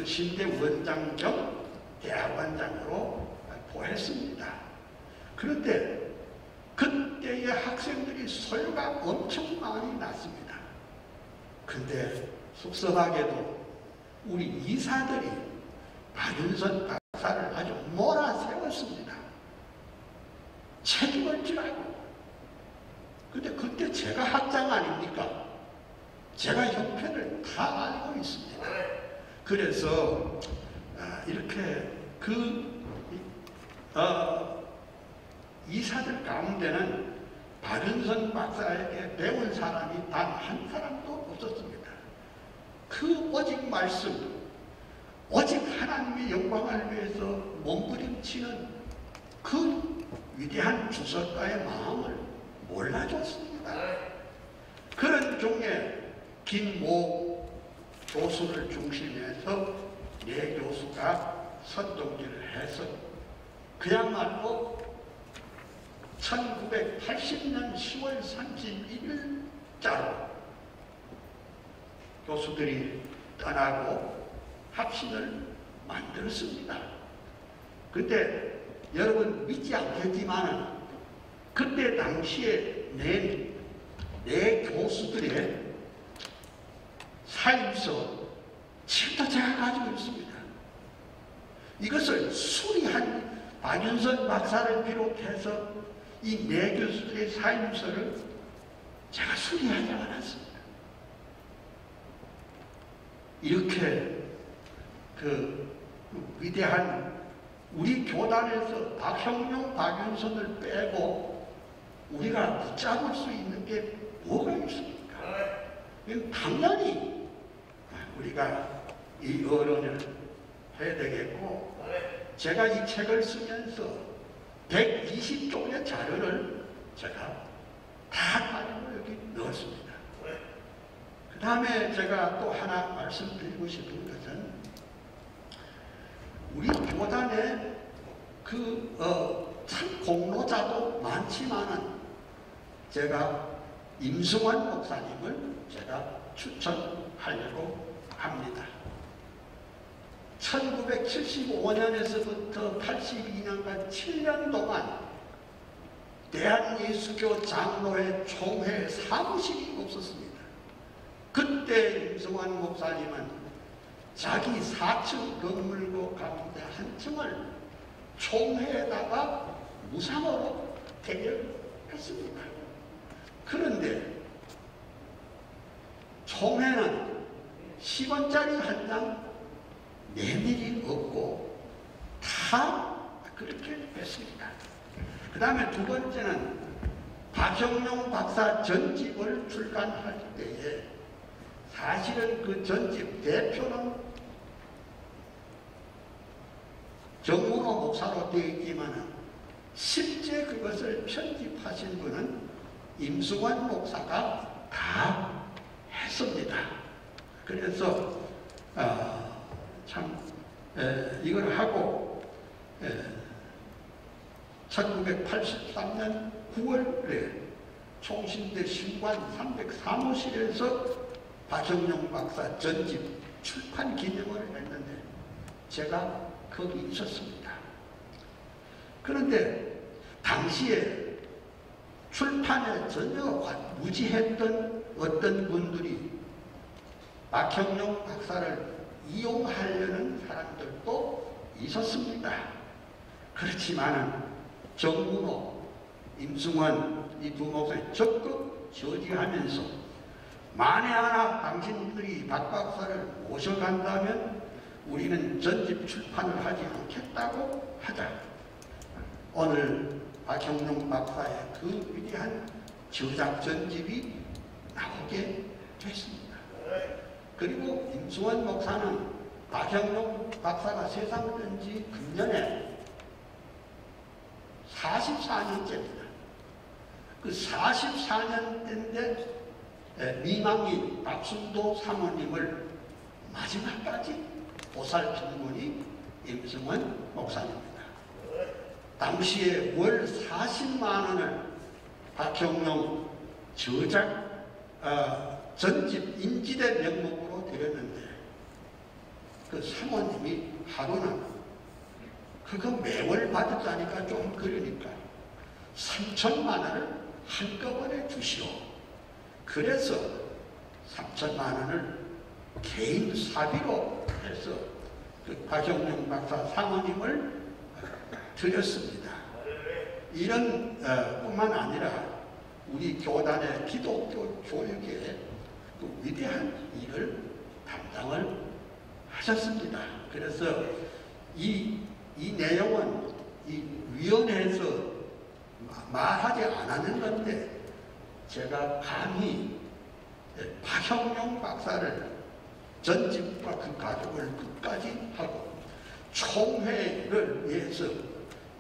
신대 원장 겸 대학원장으로 보냈습니다. 그런데 그때의 학생들이 소요가 엄청 많이 났습니다. 근데 쑥스럽게도 우리 이사들이 박윤선 박사를 아주 몰아세웠습니다. 책임을 지라고. 근데 그때 제가 학장 아닙니까? 제가 형편을 다 알고 있습니다. 그래서 이렇게 이사들 가운데는 박윤선 박사에게 배운 사람이 단 한 사람도 없었습니다. 오직 말씀, 오직 하나님의 영광을 위해서 몸부림치는 그 위대한 주석가의 마음을 몰라줬습니다. 그런 중에 김모 교수를 중심해서 내 교수가 선동질을 해서 그야말로 1980년 10월 31일자로 교수들이 떠나고 합신을 만들었습니다. 근데 여러분 믿지 않겠지만은 그때 당시에 내 교수들의 사임서 책도 제가 가지고 있습니다. 이것을 수리한 박윤선 박사를 비롯해서 이 내 교수들의 사임서를 제가 수리하지 않았습니다. 이렇게 위대한 우리 교단에서 박형룡, 박윤선을 빼고 우리가 붙잡을 수 있는 게 뭐가 있습니까? 당연히 우리가 이 어른을 해야 되겠고, 제가 이 책을 쓰면서 120쪽의 자료를 제가 다 가지고 여기 넣었습니다. 그 다음에 제가 또 하나 말씀드리고 싶은 것은 우리 교단에 참 공로자도 많지만은 제가 임승환 목사님을 제가 추천하려고 합니다. 1975년에서부터 82년간 7년 동안 대한예수교 장로회 총회 사무실이 없었습니다. 그때 임승환 목사님은 자기 4층 건물고 가운데 한 층을 총회에다가 무상으로 대결했습니다. 그런데 총회는 10원짜리 한 장 내밀이 없고 다 그렇게 했습니다. 그 다음에 두 번째는 박형룡 박사 전집을 출간할 때에 사실은 그 전집 대표는 정문호 목사로 되어 있지만 실제 그것을 편집하신 분은 임승환 목사가 다 했습니다. 그래서 이걸 하고 1983년 9월에 총신대 신관 303호실에서 박형룡 박사 전집 출판 기념을 했는데 제가 거기 있었습니다. 그런데 당시에 출판에 전혀 무지했던 어떤 분들이 박형룡 박사를 이용하려는 사람들도 있었습니다. 그렇지만 정문호, 임승환 이 두 목사를 적극 저지하면서 만에 하나 당신들이 박 박사를 모셔간다면 우리는 전집 출판을 하지 않겠다고 하자. 오늘 박형룡 박사의 그 위대한 저작 전집이 나오게 됐습니다. 그리고 임승환 목사는 박형룡 박사가 세상을 뜬 지 금년에 44년째입니다. 그 44년째인데 미망인 박순도 사모님을 마지막까지 보살핀 분이 임승원 목사님입니다. 당시에 월 40만 원을 박형룡 저작 전집 인지대 명목으로 드렸는데 그 사모님이 하루는 그거 매월 받았다니까 좀 그러니까 3천만 원을 한꺼번에 주시오. 그래서 3천만 원을 개인 사비로 해서 그 박영룡 박사 사모님을 드렸습니다. 이런 뿐만 아니라 우리 교단의 기독교 교육에 그 위대한 일을 담당을 하셨습니다. 그래서 이 내용은 이 위원회에서 말하지 않았는 건데 제가 감히 박형룡 박사를 전집과 그 가족을 끝까지 하고 총회를 위해서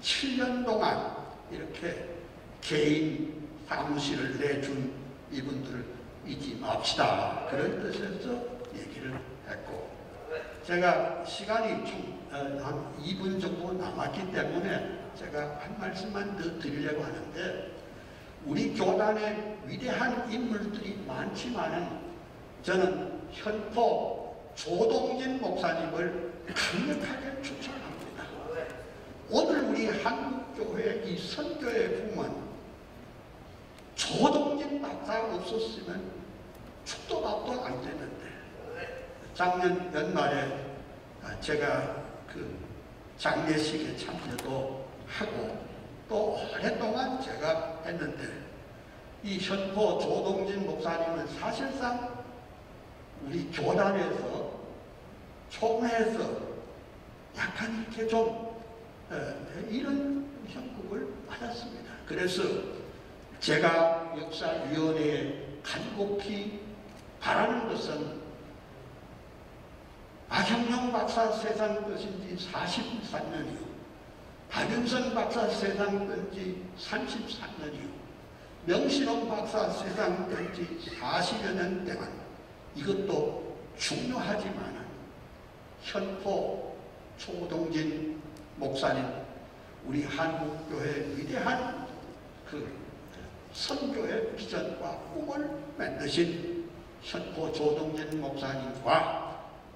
7년 동안 이렇게 개인 사무실을 내준 이분들을 잊지 맙시다. 그런 뜻에서 얘기를 했고 제가 시간이 총 한 2분 정도 남았기 때문에 제가 한 말씀만 더 드리려고 하는데 우리 교단에 위대한 인물들이 많지만은 저는 현포 조동진 목사님을 강력하게 추천합니다. 오늘 우리 한국교회 이 선교의 붐은 조동진 박사 없었으면 축도밥도 안 되는데 작년 연말에 제가 그 장례식에 참여도 하고 또 오랫동안 제가 했는데 이 현포 조동진 목사님은 사실상 우리 교단에서 총회에서 약간 이렇게 좀 이런 형국을 받았습니다. 그래서 제가 역사위원회에 간곡히 바라는 것은 박형룡 박사 세상 떠신 지 43년이요. 박윤선 박사 세상 뜬 지 33년이요. 명신홍 박사 세상 뜬 지 40여 년 동안 이것도 중요하지만 현포 조동진 목사님 우리 한국교회 위대한 그 선교의 비전과 꿈을 만드신 현포 조동진 목사님과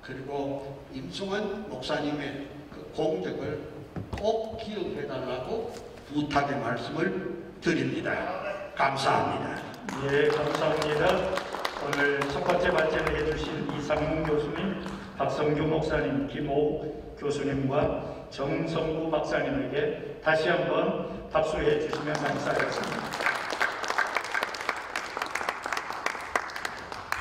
그리고 임승원 목사님의 그 공적을 꼭 기억해달라고 부탁의 말씀을 드립니다. 감사합니다.
예, 감사합니다. 오늘 첫 번째 발제를 해주신 이상문 교수님, 박성규 목사님, 김호 교수님과 정성구 박사님에게 다시 한번 박수해 주시면 감사하겠습니다.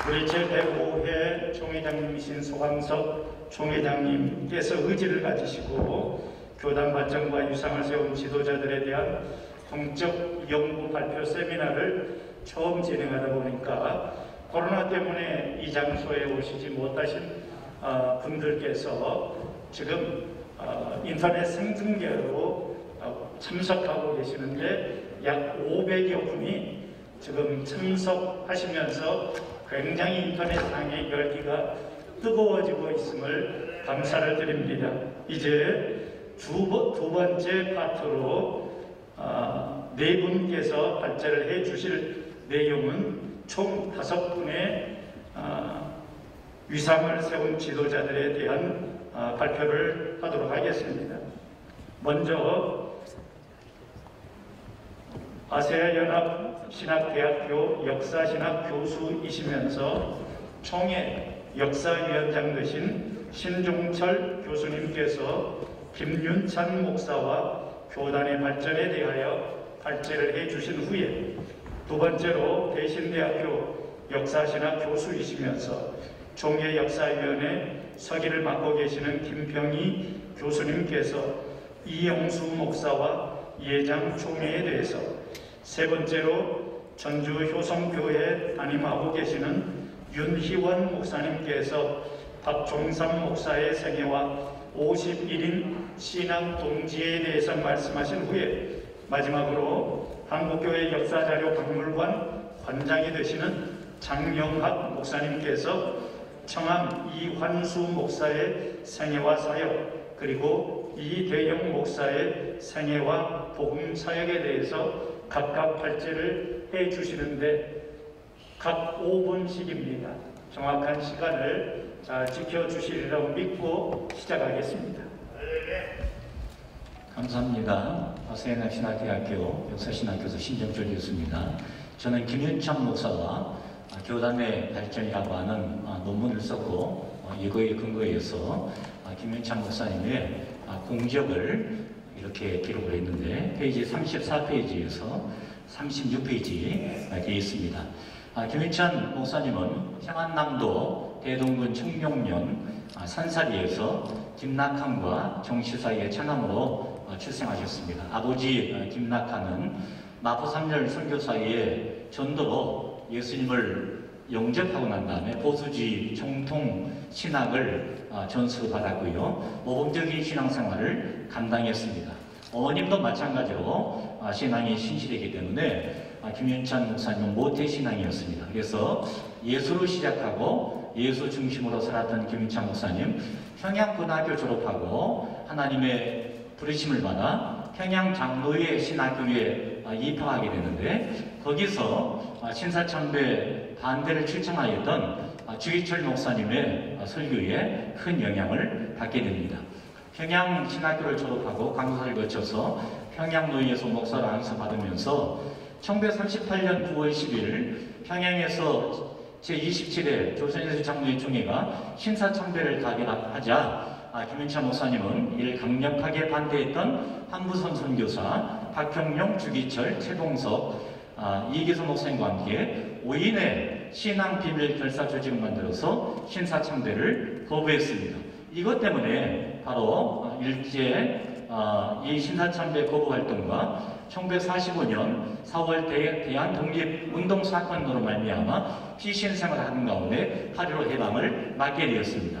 우리 제105회 총회장님이신 소강석 총회장님께서 의지를 가지시고 교단 발전과 유상을 세운 지도자들에 대한 공적 연구 발표 세미나를 처음 진행하다 보니까 코로나 때문에 이 장소에 오시지 못하신 분들께서 지금 인터넷 생중계로 참석하고 계시는데 약 500여 분이 지금 참석하시면서 굉장히 인터넷상의 열기가 뜨거워지고 있음을 감사를 드립니다. 이제 두 번째 파트로 네 분께서 발제를 해 주실 내용은 총 5분의 위상을 세운 지도자들에 대한 발표를 하도록 하겠습니다. 먼저 아세아연합신학대학교 역사신학 교수이시면서 총회 역사위원장 되신 신종철 교수님께서 김윤찬 목사와 교단의 발전에 대하여 발제를 해주신 후에 두 번째로 대신대학교 역사신학 교수이시면서 총회 역사위원회 서기를 맡고 계시는 김평희 교수님께서 이영수 목사와 예장 총회에 대해서 세 번째로 전주 효성교회 담임하고 계시는 윤희원 목사님께서 박종삼 목사의 생애와 51인 신앙 동지에 대해서 말씀하신 후에 마지막으로 한국교회 역사자료박물관 관장이 되시는
장영학 목사님께서 청암 이환수 목사의 생애와 사역, 그리고 이대영 목사의 생애와 복음 사역에 대해서 각각 발제를 해 주시는데 각 5분씩입니다. 정확한 시간을 잘 지켜주시리라고 믿고 시작하겠습니다.
감사합니다. 서해안신학대학교 역사신학교에서 신정철 교수입니다. 저는 김윤창 목사와 교단의 발전이라고 하는 논문을 썼고 이거에 근거해서 김윤창 목사님의 공적을 이렇게 기록을 했는데 페이지 34페이지에서 36페이지에 되어 있습니다. 김윤찬 목사님은 평안남도 대동군 청룡면 산사리에서 김낙한과 정시사의 차남으로 출생하셨습니다. 아버지 김낙한은 마포 3년 선교사의 전도로 예수님을 영접하고 난 다음에 보수주의 정통 신학을 전수받았고요. 모범적인 신앙생활을 감당했습니다. 어머님도 마찬가지로 신앙이 신실했기 때문에 김윤찬 목사님은 모태신앙이었습니다. 그래서 예수로 시작하고 예수 중심으로 살았던 김윤찬 목사님, 평양고등학교 졸업하고 하나님의 부르심을 받아 평양장로회 신학교에 입학하게 되는데 거기서 신사참배 반대를 출청하였던 주기철 목사님의 설교에 큰 영향을 받게 됩니다. 평양신학교를 졸업하고 강사를 거쳐서 평양노예에서 목사를 안수받으면서 1938년 9월 10일 평양에서 제27회 조선예술장로회 총회가 신사참배를 가결하자 김윤찬 목사님은 이를 강력하게 반대했던 한부선 선교사 박형룡, 주기철, 최동석, 이기선 목사님과 함께 5인의 신앙비밀 결사 조직을 만들어서 신사참배를 거부했습니다. 이것 때문에 바로 일제 이 신사참배 거부 활동과 1945년 4월 대한독립운동 사건으로 말미암아 피신생활을 하는 가운데 8.15 해방을 맞게 되었습니다.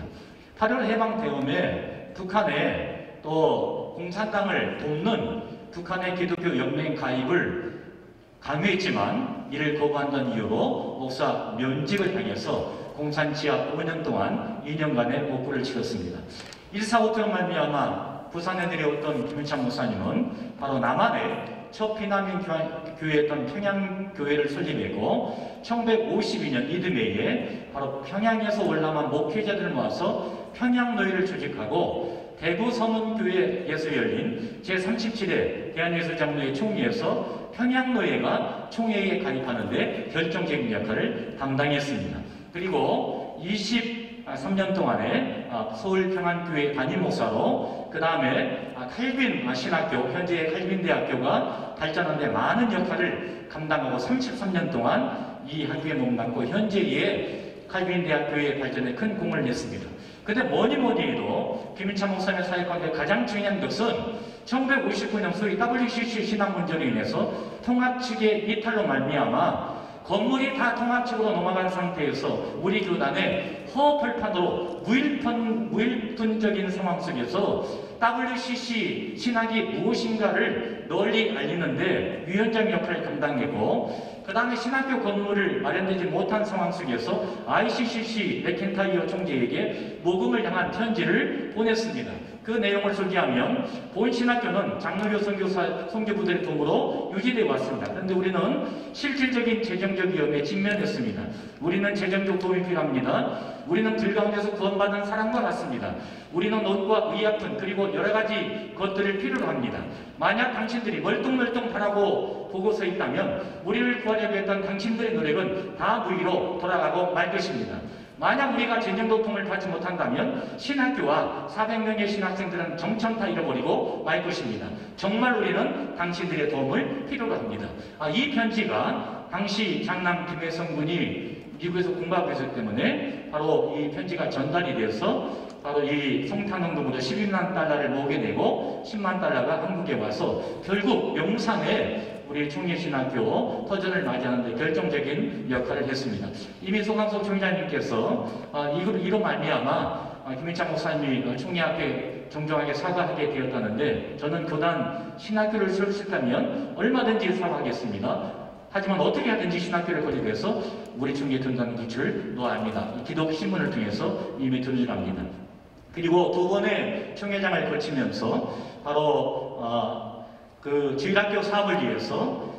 8.15 해방 대음에 북한에 또 공산당을 돕는 북한의 기독교 연맹 가입을 강요했지만 이를 거부한다는 이유로 목사 면직을 당해서 공산 지하 5년 동안 2년간의 복구를 치렀습니다. 1.4.5 말미암아 부산에 내려왔던 김윤찬 목사님은 바로 남한의 첫 피난민 교회였던 평양교회를 설립했고 1952년 이듬해에 바로 평양에서 월남한 목회자들을 모아서 평양노예를 조직하고 대구 서문교회에서 열린 제37회 대한예술장로회 총회에서 평양노예가 총회에 가입하는데 결정적인 역할을 담당했습니다. 그리고 23년 동안에 서울평안교회 담임목사로 그 다음에 칼빈 신학교, 현재 칼빈대학교가 발전하는 데 많은 역할을 감당하고 33년 동안 이 학교에 몸담고 현재의 칼빈대학교의 발전에 큰 공을 냈습니다. 근데 뭐니 해도 김윤찬 목사님의 사역 가운데 가장 중요한 것은 1959년 소위 WCC 신학 문제로 인해서 통합 측의 이탈로 말미암아 건물이 다 통합 측으로 넘어간 상태에서 우리 교단의 허벌판으로 무일푼적인 상황 속에서 WCC 신학이 무엇인가를 널리 알리는데 위원장 역할을 감당했고 그 다음에 신학교 건물을 마련되지 못한 상황 속에서 ICCC 맥켄타이어 총재에게 모금을 향한 편지를 보냈습니다. 그 내용을 소개하면 본 신학교는 장로교 선교부들의 도움으로 유지되어 왔습니다. 그런데 우리는 실질적인 재정적 위험에 직면했습니다. 우리는 재정적 도움이 필요합니다. 우리는 들 가운데서 구원받은 사람과 같습니다. 우리는 옷과 의약품 그리고 여러 가지 것들을 필요로 합니다. 만약 당신들이 멀뚱멀뚱 바라고 보고서 있다면 우리를 구하려고 했던 당신들의 노력은 다 무의로 돌아가고 말 것입니다. 만약 우리가 재정도통을 받지 못한다면 신학교와 400명의 신학생들은 정천타 잃어버리고 말 것입니다. 정말 우리는 당신들의 도움을 필요로 합니다. 이 편지가 당시 장남 김혜성 군이 미국에서 공부하고 있었기 때문에 바로 이 편지가 전달이 돼서 바로 이 성탄운동으로 12만 달러를 모으게 되고 10만 달러가 한국에 와서 결국 용산에 우리 총리신학교 터전을 맞이하는 데 결정적인 역할을 했습니다. 이미 소강석 총장님께서 이로 말미암아 김윤찬 목사님이 총리 앞에 정정하게 사과하게 되었다는데 저는 교단 신학교를 설립했다면 얼마든지 사과하겠습니다. 하지만 어떻게 하든지 신학교를 건립해서 우리 총리에 든다는 기초를 놓아야 합니다. 기독 신문을 통해서 이미 든지합니다. 그리고 두 번의 총회장을 거치면서 바로 그 주일학교 사업을 위해서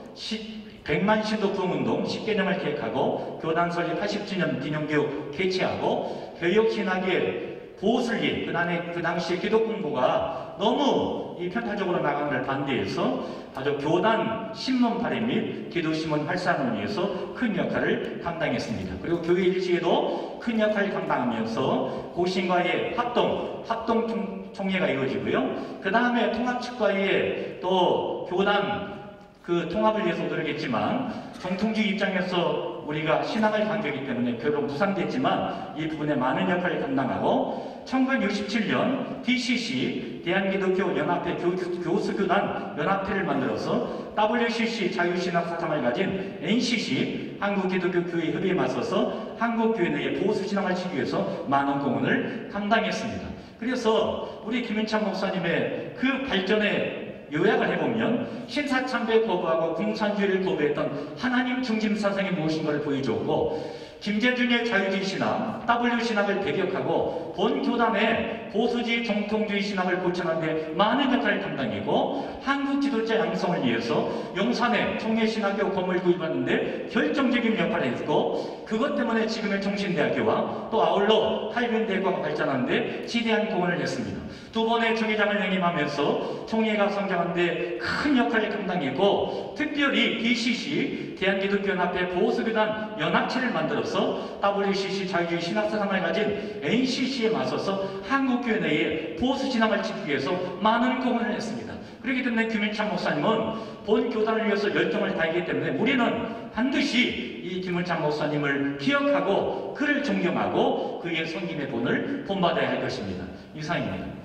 100만 신도 부흥운동 10개념을 계획하고 교단 설립 80주년 기념교육 개최하고 교육신학의 보호설립, 그 당시에 기독공부가 너무 편파적으로 나가는 걸 반대해서 아주 교단 신문 발행 및 기독신문 활성화를 위해서 큰 역할을 감당했습니다. 그리고 교회 일시에도 큰 역할을 감당하면서 고신과의 합동 총회가 이루어지고요. 그 다음에 통합측과의 또 교단 그 통합을 위해서 노력했지만 정통주의 입장에서 우리가 신앙을 강조하기 때문에 결국 무산됐지만 이 부분에 많은 역할을 감당하고 1967년 DCC 대한기독교연합회 교수교단 연합회를 만들어서 WCC 자유신학 사상을 가진 NCC 한국기독교교회 협의에 맞서서 한국교회 내에 보수신앙을 치기 위해서 많은 공헌을 감당했습니다. 그래서 우리 김윤찬 목사님의 그 발전에 요약을 해보면 신사참배 거부하고 공산주의를 거부했던 하나님 중심 사상이 무엇인가를 보여주었고 김재준의 자유주의 신학, W신학을 배격하고 본 교단의 보수주의 정통주의 신학을 고쳐내는 데 많은 역할을 감당했고 한국 지도자 양성을 위해서 용산에 총회신학교 건물 구입하는데 결정적인 역할을 했고 그것 때문에 지금의 종신대학교와 또 아울러 칼빈대학교가 발전하는 데 지대한 공헌을 했습니다. 두 번의 총회장을 영임하면서 총회가 성장하는 데 큰 역할을 감당했고 특별히 DCC 대한기독교연합회 보수교단 연합체를 만들어서 WCC 자유주의 신학사상을 가진 NCC에 맞서서 한국교회 내에 보수신앙을 지키기 위해서 많은 공헌을 했습니다. 그렇기 때문에 김윤찬 목사님은 본 교단을 위해서 열정을 다했기 때문에 우리는 반드시 이 김윤찬 목사님을 기억하고 그를 존경하고 그의 섬김의 본을 본받아야 할 것입니다. 이상입니다.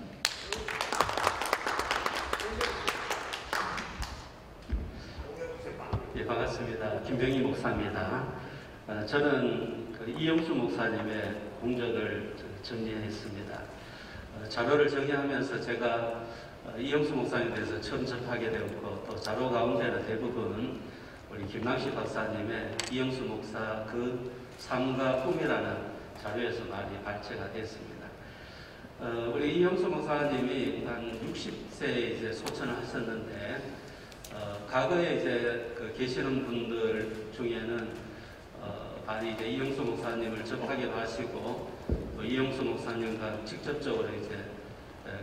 예, 반갑습니다. 김병희 목사입니다. 저는 이영수 목사님의 공적을 정리했습니다. 자료를 정리하면서 제가 이영수 목사님에 대해서 처음 접하게 되었고 또 자료 가운데는 대부분 우리 김남식 박사님의 이영수 목사 그 삶과 꿈이라는 자료에서 많이 발췌가 됐습니다. 우리 이영수 목사님이 한 60세에 이제 소천을 하셨는데 과거에 이제 계시는 분들 중에는 많이 이제 이영수 목사님을 접하기도 하시고 또 이영수 목사님과 직접적으로 이제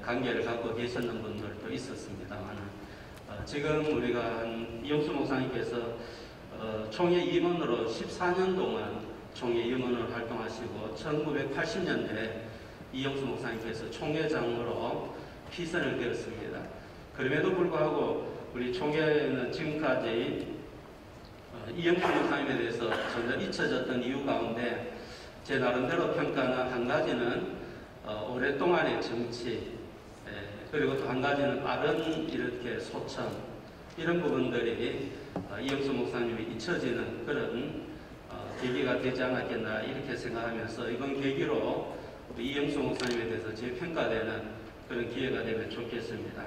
관계를 갖고 계셨는 분들도 있었습니다만 지금 우리가 한 이영수 목사님께서 총회 임원으로 14년 동안 총회 임원으로 활동하시고 1980년대 이영수 목사님께서 총회장으로 피선을 되었습니다. 그럼에도 불구하고 우리 총회는 지금까지 이영수 목사님에 대해서 전혀 잊혀졌던 이유 가운데 제 나름대로 평가는 한 가지는 오랫동안의 정치 그리고 또 한 가지는 빠른 이렇게 소천 이런 부분들이 이영수 목사님이 잊혀지는 그런 계기가 되지 않았겠나 이렇게 생각하면서 이번 계기로 이영수 목사님에 대해서 재평가되는 그런 기회가 되면 좋겠습니다.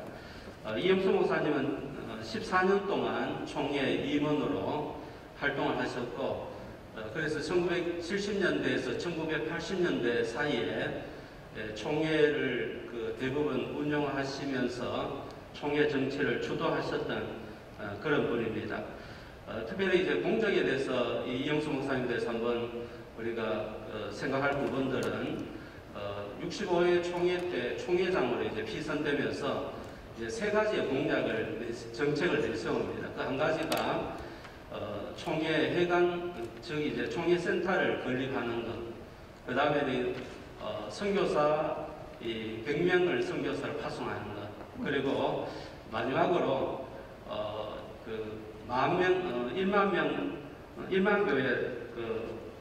이영수 목사님은 14년 동안 총회 임원으로 활동을 하셨고 그래서 1970년대에서 1980년대 사이에 총회를 대부분 운영하시면서 총회 정치를 주도하셨던 그런 분입니다. 특별히 이제 공적에 대해서 이영수 목사님에 대해서 한번 우리가 생각할 부분들은 65회 총회 때 총회장으로 이제 피선되면서 이제 세 가지의 공약을 정책을 내세웁니다. 그 한 가지가 총회 회관 즉 이제 총회 센터를 건립하는 것. 그 다음에는 선교사 100명을 선교사를 파송하는 것. 그리고 마지막으로 1만 교회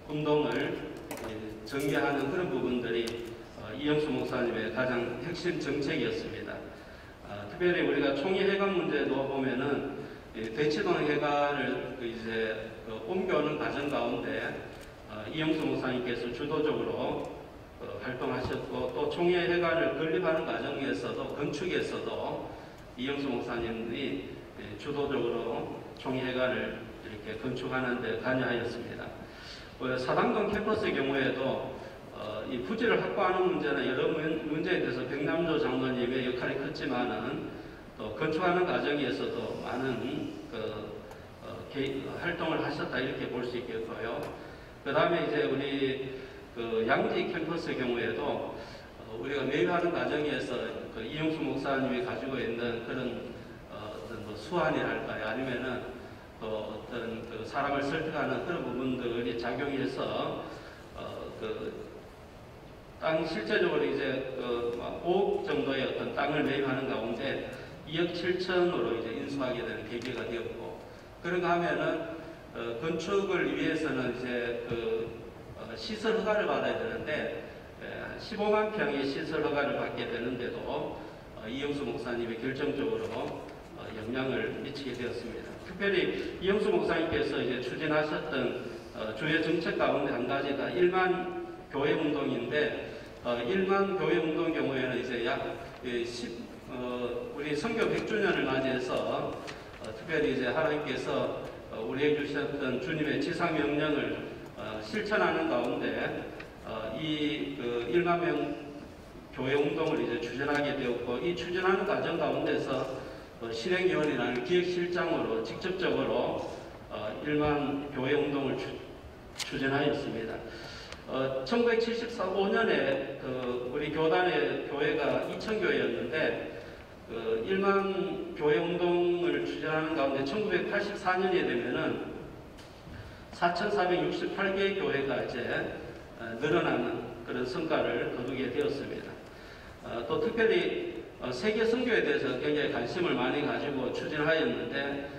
운동을 전개하는 그런 부분들이 이영수 목사님의 가장 핵심 정책이었습니다. 특별히 우리가 총회 회관 문제도 보면은 대치동 회관을 이제 옮겨오는 과정 가운데 이영수 목사님께서 주도적으로 활동하셨고 또 총회 회관을 건립하는 과정에서도 건축에서도 이영수 목사님이 주도적으로 총회 회관을 이렇게 이렇게 건축하는 데 관여하였습니다. 사당동 캠퍼스의 경우에도 이 부지를 확보하는 문제는 여러 문제에 대해서 백남조 장로님의 역할이 컸지만은 또 건축하는 과정에서도 많은 활동을 하셨다 이렇게 볼 수 있겠고요. 그 다음에 이제 우리 양지 캠퍼스의 경우에도 우리가 매입하는 과정에서 이용수 목사님이 가지고 있는 그런 어떤 뭐 수완이랄까요, 아니면은 또 어떤 사람을 설득하는 그런 부분들이 작용해서 땅 실제적으로 이제 5억 정도의 어떤 땅을 매입하는 가운데 2억 7천으로 이제 인수하게 되는 계기가 되었고, 그런가 하면은 건축을 위해서는 이제 시설 허가를 받아야 되는데 15만 평의 시설 허가를 받게 되는데도 이영수 목사님이 결정적으로 영향을 미치게 되었습니다. 특별히 이영수 목사님께서 이제 추진하셨던 주요 정책 가운데 한 가지가 1만 교회 운동인데 1만 교회 운동 경우에는 이제 약 우리 선교 100주년을 맞이해서 특별히 이제 하나님께서 우리에게 주셨던 주님의 지상 명령을 실천하는 가운데 이 1만 명 교회 운동을 이제 추진하게 되었고, 이 추진하는 과정 가운데서 실행위원이라는 기획실장으로 직접적으로 1만 교회 운동을 추진하였습니다. 1974-5년에 우리 교단의 교회가 2,000교회였는데 1만 교회 운동을 추진하는 가운데 1984년이 되면은 4,468개의 교회가 이제 늘어나는 그런 성과를 거두게 되었습니다. 또 특별히 세계 선교에 대해서 굉장히 관심을 많이 가지고 추진하였는데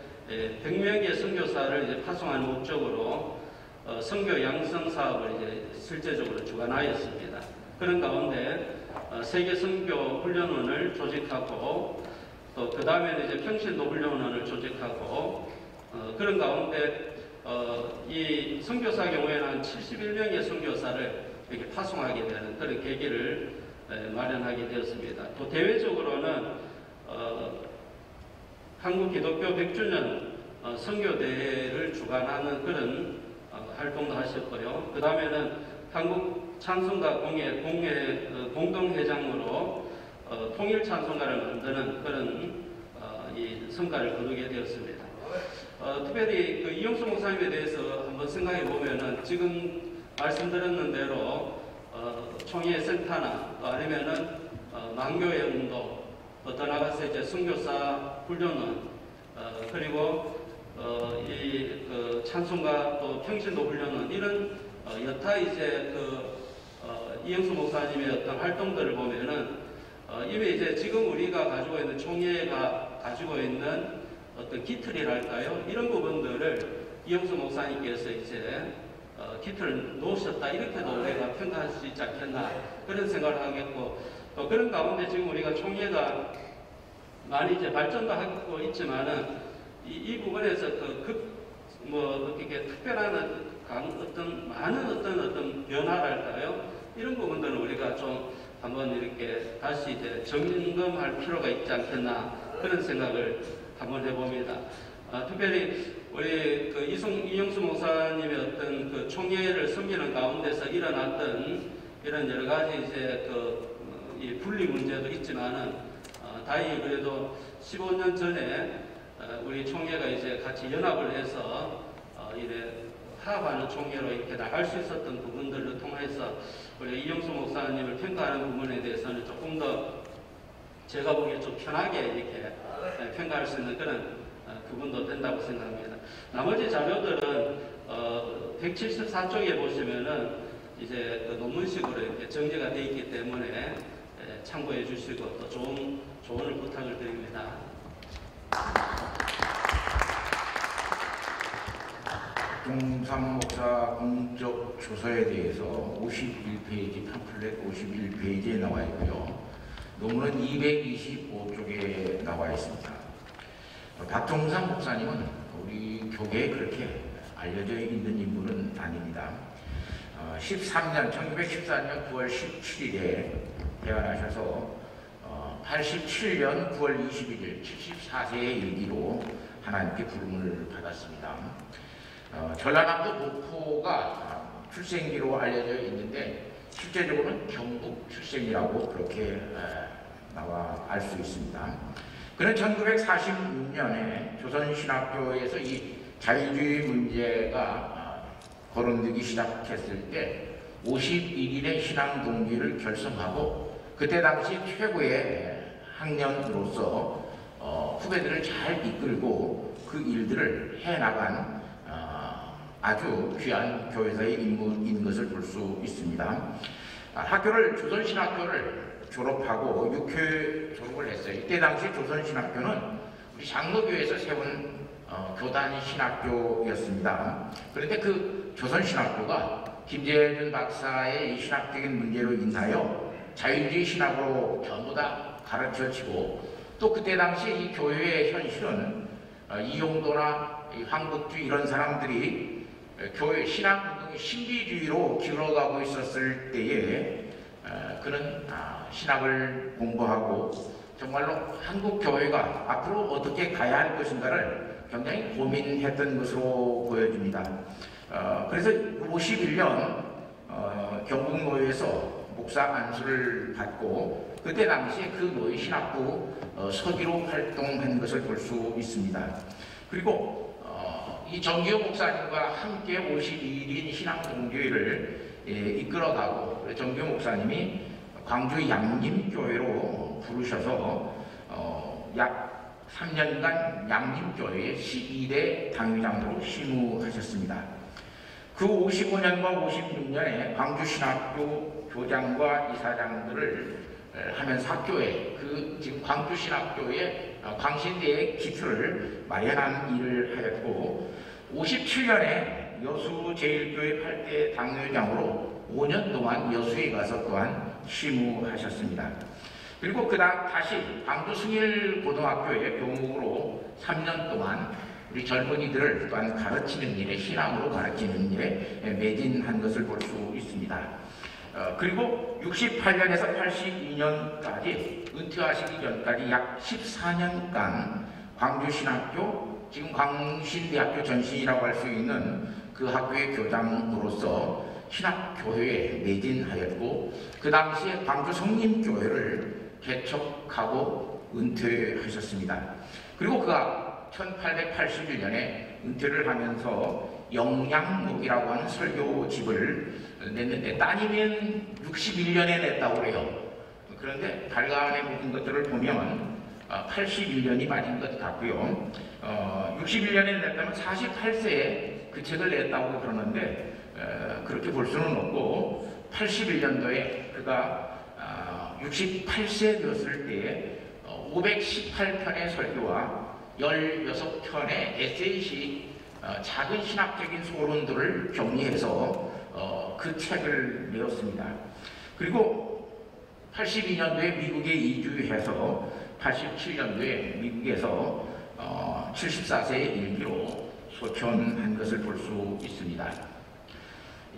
100명의 선교사를 이제 파송하는 목적으로 선교 양성 사업을 이제 실제적으로 주관하였습니다. 그런 가운데 세계 선교 훈련원을 조직하고 또 그 다음에는 이제 평신도 훈련원을 조직하고 그런 가운데 이 선교사 경우에는 한 71명의 선교사를 이렇게 파송하게 되는 그런 계기를 마련하게 되었습니다. 또 대외적으로는 한국 기독교 100주년 선교대회를 주관하는 그런 활동도 하셨고요. 그 다음에는 한국 찬송가 공예 공동회장으로 통일 찬송가를 만드는 그런 이 성과를 거두게 되었습니다. 특별히 이용수 목사님에 대해서 한번 생각해 보면은 지금 말씀드렸는 대로 총회 센터나 아니면은 만교회 운동, 더 나아가서 이제 선교사 훈련원, 그리고 이 찬송가 또 평신도 훈련원 이런 여타 이제 이영수 목사님의 어떤 활동들을 보면은 이미 이제 지금 우리가 가지고 있는 총회가 가지고 있는 어떤 기틀이랄까요? 이런 부분들을 이영수 목사님께서 이제 기틀을 놓으셨다 이렇게도 우리가 평가할 수 있지 않겠나 그런 생각을 하겠고, 또 그런 가운데 지금 우리가 총회가 많이 이제 발전도 하고 있지만은 이 부분에서 어떻게 특별한 많은 어떤 변화랄까요? 이런 부분들은 우리가 좀 한번 이렇게 다시 이제 점검할 필요가 있지 않겠나 그런 생각을 한번 해봅니다. 특별히 우리 이영수 목사님의 어떤 총회를 섬기는 가운데서 일어났던 이런 여러 가지 이제 이 분리 문제도 있지만은 다행히 그래도 15년 전에 우리 총회가 이제 같이 연합을 해서 이래 화합하는 총회로 이렇게 나갈 수 있었던 부분들을 통해서 우리 이영수 목사님을 평가하는 부분에 대해서는 조금 더 제가 보기에 좀 편하게 이렇게 평가할 수 있는 그런 부분도 된다고 생각합니다. 나머지 자료들은 174쪽에 보시면은 이제 논문식으로 이렇게 정리가 되어 있기 때문에 참고해 주시고 또 좋은 조언을 부탁을 드립니다.
박종삼 목사 공적 조서에 대해서 51페이지 팜플렛 51페이지에 나와 있고요. 논문은 225쪽에 나와 있습니다. 박종삼 목사님은 우리 교계에 그렇게 알려져 있는 인물은 아닙니다. 1914년 9월 17일에 태어나셔서 87년 9월 21일 74세의 일기로 하나님께 부름을 받았습니다. 전라남도 목포가 출생지로 알려져 있는데 실제적으로는 경북 출생이라고 그렇게 나와 알 수 있습니다. 그는 1946년에 조선신학교에서 이 자유주의 문제가 거론되기 시작했을 때 51인의 신앙 동기를 결성하고 그때 당시 최고의 학년으로서 후배들을 잘 이끌고 그 일들을 해나간 아주 귀한 교회사의 인물인 것을 볼 수 있습니다. 조선신학교를 졸업하고 육회 졸업을 했어요. 이때 당시 조선신학교는 우리 장로교에서 세운 교단 신학교였습니다. 그런데 그 조선신학교가 김재준 박사의 이 신학적인 문제로 인하여 자유주의 신학으로 전부 다 가르쳐지고 또 그때 당시 이 교회의 현실은 이용도나 황국주 이런 사람들이 교회 신학운동이 신비주의로 기울어가고 있었을 때에 그는 신학을 공부하고 정말로 한국 교회가 앞으로 어떻게 가야 할 것인가를 굉장히 고민했던 것으로 보여집니다. 그래서 51년 경북노회에서 목사 안수를 받고 그때 당시에 그 노회 신학부 서기로 활동한 것을 볼 수 있습니다. 그리고 이 정기호 목사님과 함께 52인 신학동교회를 이끌어가고 정기호 목사님이 광주 양림교회로 부르셔서 약 3년간 양림교회의 12대 당회장으로 심우하셨습니다. 그 55년과 56년에 광주신학교 교장과 이사장들을 하면서 학교에 지금 광주신학교의 광신대의 기초를 마련한 일을 하였고 57년에 여수 제1교회 8대 당회장으로 5년 동안 여수에 가서 또한 심우하셨습니다. 그리고 그다음 다시 광주 승일고등학교의 교목으로 3년 동안 우리 젊은이들을 또한 가르치는 일에 신앙으로 가르치는 일에 매진한 것을 볼 수 있습니다. 그리고 68년에서 82년까지 은퇴하시기 전까지 약 14년간 광주신학교 지금 광신대학교 전신이라고 할 수 있는 그 학교의 교장으로서 신학교회에 매진하였고 그 당시에 광주 성림교회를 개척하고 은퇴하셨습니다. 그리고 그가 1881년에 은퇴를 하면서 영양록이라고 하는 설교집을 냈는데 따니면 61년에 냈다고 그래요. 그런데 발간해 본 것들을 보면 81년이 맞은 것 같고요. 61년에 냈다면 48세에 그 책을 냈다고 그러는데 그렇게 볼 수는 없고 81년도에 그가 68세 되었을 때에 518편의 설교와 16편의 에세이식 작은 신학적인 소론들을 정리해서 그 책을 내었습니다. 그리고 82년도에 미국에 이주해서 87년도에 미국에서 74세의 일기로 소천한 것을 볼 수 있습니다.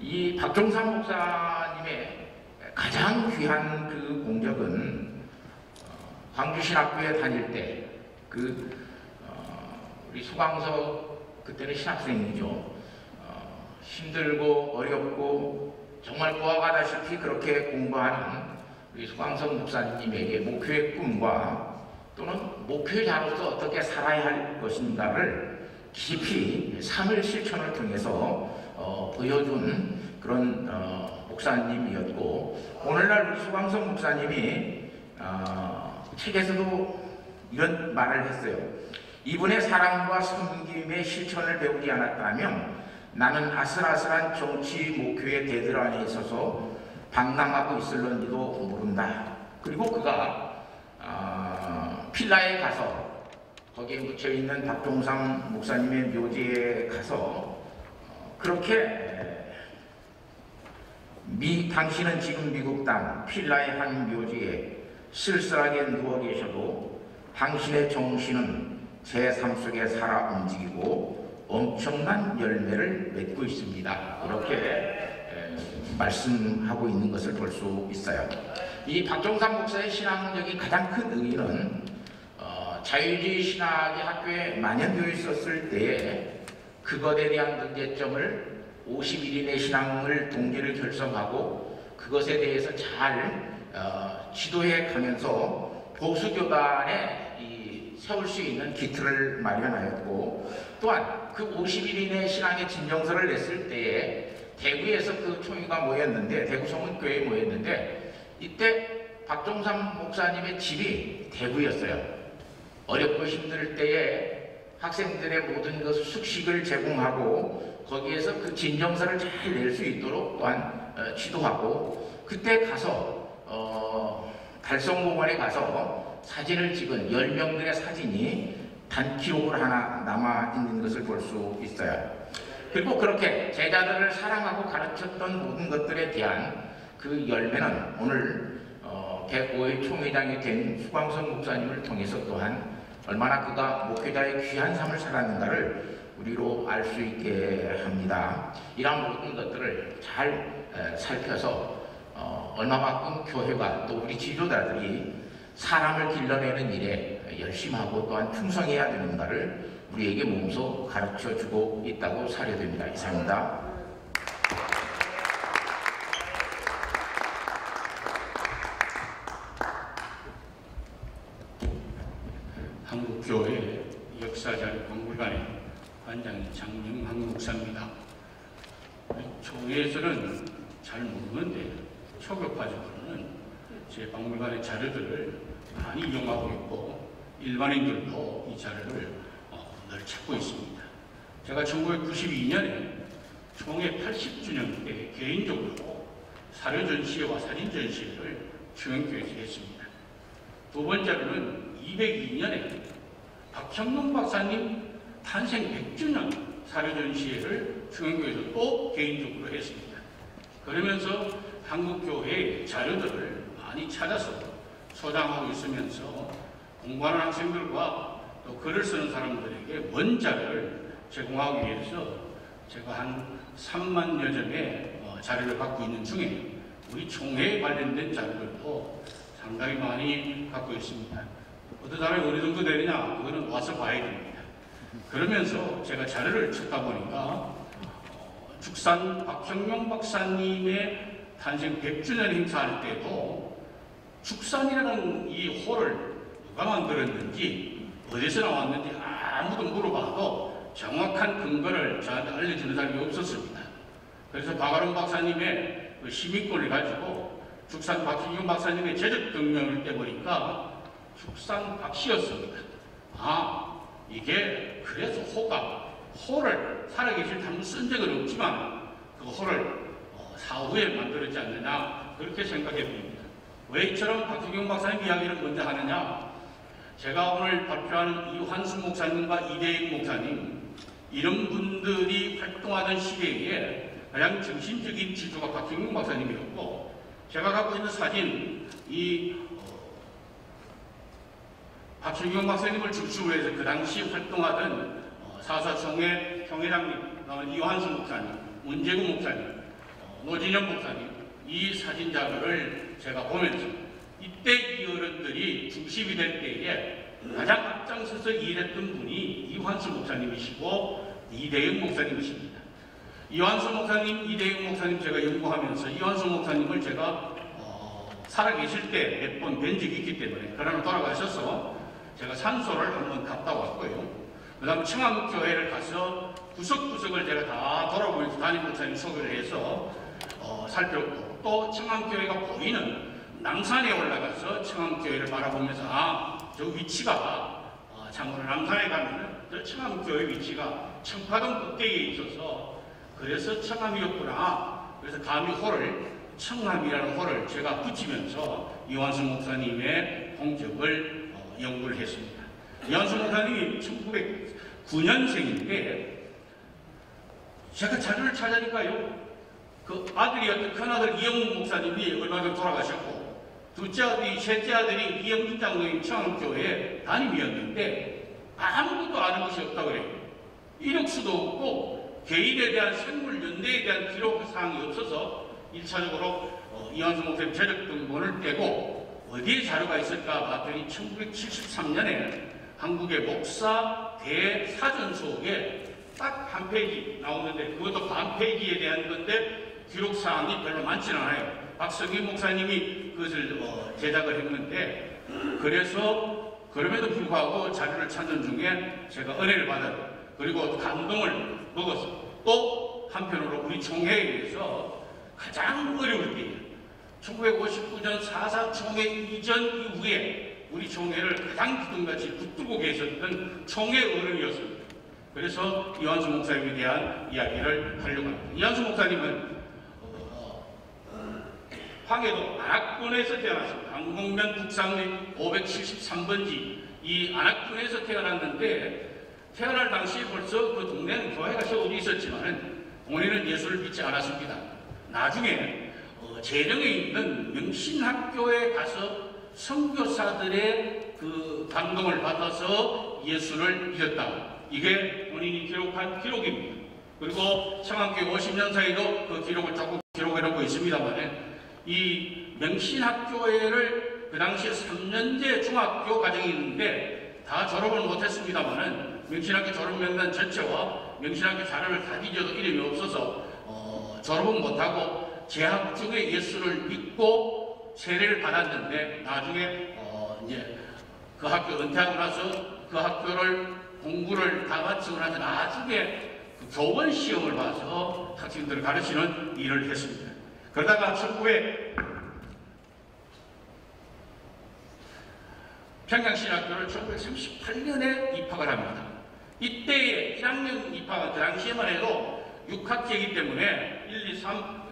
이 박종삼 목사님의 가장 귀한 그 공적은 광주신학교에 다닐 때 우리 수광석 그때는 신학생이죠. 힘들고 어렵고 정말 고아가다시피 그렇게 공부하는 우리 수광석 목사님에게 목회의 꿈과 또는 목회자로서 어떻게 살아야 할 것인가를 깊이 삶의 실천을 통해서 보여준 그런 목사님이었고 오늘날 우리 수광석 목사님이 책에서도 이런 말을 했어요. 이분의 사랑과 섬김의 실천을 배우지 않았다면 나는 아슬아슬한 정치 목회의 대들 안에 있어서 방랑하고 있을런지도 모른다. 그리고 그가 필라에 가서 거기에 묻혀있는 박종삼 목사님의 묘지에 가서 그렇게 당신은 지금 미국 땅 필라의 한 묘지에 쓸쓸하게 누워 계셔도 당신의 정신은 제 삶 속에 살아 움직이고 엄청난 열매를 맺고 있습니다. 이렇게 말씀하고 있는 것을 볼 수 있어요. 이 박종삼 목사의 신앙적인 가장 큰 의의는 자유주의 신학이 학교에 만연되어 있었을 때에 그것에 대한 문제점을 51인의 신앙을 동기를 결성하고 그것에 대해서 잘 지도해 가면서 보수교단에 세울 수 있는 기틀을 마련하였고, 또한 그 51인의 신앙의 진정서를 냈을 때에 대구에서 그 총회가 모였는데, 대구 성문교회에 모였는데, 이때 박종삼 목사님의 집이 대구였어요. 어렵고 힘들 때에 학생들의 모든 것을 숙식을 제공하고 거기에서 그 진정서를 잘 낼 수 있도록 또한 지도하고, 그때 가서 달성공원에 가서 사진을 찍은 10명들의 사진이 단기록으로 하나 남아있는 것을 볼 수 있어요. 그리고 그렇게 제자들을 사랑하고 가르쳤던 모든 것들에 대한 그 열매는 오늘 105회 총회장이 된 수광선 목사님을 통해서 또한 얼마나 그가 목회자의 귀한 삶을 살았는가를 우리로 알 수 있게 합니다. 이러한 모든 것들을 잘 살펴서 얼마만큼 교회가 또 우리 지도자들이 사람을 길러내는 일에 열심하고 또한 충성해야 되는가를 우리에게 몸소 가르쳐주고 있다고 사료됩니다. 이상입니다.
한국교회 역사자료박물관의 관장인 장영학 목사입니다. 교회에서는 잘 모르는데 초급파적으로는 제 박물관의 자료들을 많이 이용하고 있고 일반인들도 이 자료를 늘 찾고 있습니다. 제가 1992년에 총회 80주년 때 개인적으로 사료 전시회와 사진 전시회를 중앙교회에서 했습니다. 두 번째로는 202년에 박형룡 박사님 탄생 100주년 사료 전시회를 중앙교회에서 또 개인적으로 했습니다. 그러면서 한국교회의 자료들을 많이 찾아서 소장하고 있으면서 공부하는 학생들과 또 글을 쓰는 사람들에게 원자를 제공하기 위해서 제가 한 3만여 점의 자료를 갖고 있는 중에 우리 총회에 관련된 자료들도 상당히 많이 갖고 있습니다. 어떤 사람이 어느 정도 되느냐, 그거는 와서 봐야 됩니다. 그러면서 제가 자료를 찾다 보니까 죽산 박형룡 박사님의 탄생 100주년 행사할 때도 죽산이라는 이 호를 누가 만들었는지 어디서 나왔는지 아무도 물어봐도 정확한 근거를 저한테 알려주는 사람이 없었습니다. 그래서 박아론 박사님의 그 시민권을 가지고 죽산 박형룡 박사님의 제적 등명을 떼보니까 죽산 박씨였습니다. 아, 이게 그래서 호를 살아계실 탐문 쓴 적은 없지만 그 호를 사후에 만들었지 않느냐, 그렇게 생각해 봅니다. 왜 이처럼 박형룡 박사님 이야기를 먼저 하느냐, 제가 오늘 발표하는 이환수 목사님과 이대익 목사님, 이런 분들이 활동하던 시대에 가장 정신적인 지주가 박형룡 박사님이었고, 제가 갖고 있는 사진, 이 박형룡 박사님을 중심으로 해서 그 당시 활동하던 사사총회 총회장님, 이환수 목사님, 문재구 목사님, 노진현 목사님, 이 사진 자료를 제가 보면서 이때 이 어른들이 중심이 될 때에 가장 앞장서서 일했던 분이 이환수 목사님이시고 이대영 목사님이십니다. 이환수 목사님, 이대영 목사님 제가 연구하면서 이환수 목사님을 제가 살아계실 때 몇 번 뵌 적이 있기 때문에, 그러나 돌아가셔서 제가 산소를 한번 갔다 왔고요. 그 다음 청암교회를 가서 구석구석을 제가 다 돌아보면서 담임 목사님 소개를 해서 살폈고, 또 청암교회가 보이는 남산에 올라가서 청암교회를 바라보면서 저 위치가 참고로 남산에 가면 저 청암교회 위치가 청파동 꼭대기에 있어서 그래서 청암이었구나. 그래서 감히 호를 청암이라는 호를 제가 붙이면서 이완수 목사님의 공적을 연구를 했습니다. 이완수 목사님이 1909년생인데 제가 자료를 찾으니까요, 그 아들이었던 큰아들 이영문 목사님이 얼마 전에 돌아가셨고, 둘째 아들이, 셋째 아들이 이영준 장로님 청암교회 담임이었는데 아무것도 아는 것이 없다고 그래요. 이력서도 없고 개인에 대한 생물 연대에 대한 기록 사항이 없어서 1차적으로 이완수 목사님 재적 등본을 떼고 어디에 자료가 있을까 봤더니 1973년에 한국의 목사 대사전수록에 딱 한 페이지 나오는데 그것도 반 페이지에 대한 건데 기록사항이 별로 많지는 않아요. 박성균 목사님이 그것을 제작을 했는데 그래서 그럼에도 불구하고 자료를 찾는 중에 제가 은혜를 받아요. 그리고 감동을 먹었어. 또 한편으로 우리 총회에 대해서 가장 어려울 때 1959년 4.4 총회 이전 이후에 우리 총회를 가장 기둥같이 붙들고 계셨던 총회 어른이었습니다. 그래서 이완수 목사님에 대한 이야기를 하려고 합니다. 이완수 목사님은 황해도 안악군에서 태어났습니다. 안국면 북상리 573번지 이 안악군에서 태어났는데 태어날 당시에 벌써 그 동네는 교회가 세워져 있었지만 본인은 예수를 믿지 않았습니다. 나중에 재령에 있는 명신학교에 가서 선교사들의 그 감동을 받아서 예수를 믿었다. 이게 본인이 기록한 기록입니다. 그리고 청암교회 50년 사이도 그 기록을 조금 기록해놓고 있습니다만 이 명신학교회를 그 당시에 3년제 중학교 과정이 있는데 다 졸업을 못했습니다만 명신학교 졸업명단 전체와 명신학교 자료를 다 뒤져도 이름이 없어서 졸업은 못하고 재학 중에 예수를 믿고 세례를 받았는데 나중에 이제 그 학교 은퇴하고 나서 그 학교를 공부를 다 마치고 나서 나중에 그 교원 시험을 봐서 학생들을 가르치는 일을 했습니다. 그러다가 1900 평양신학교를 1938년에 입학을 합니다. 이때에 1학년 입학은 그 당시에만 해도 6학기이기 때문에 1, 2, 3,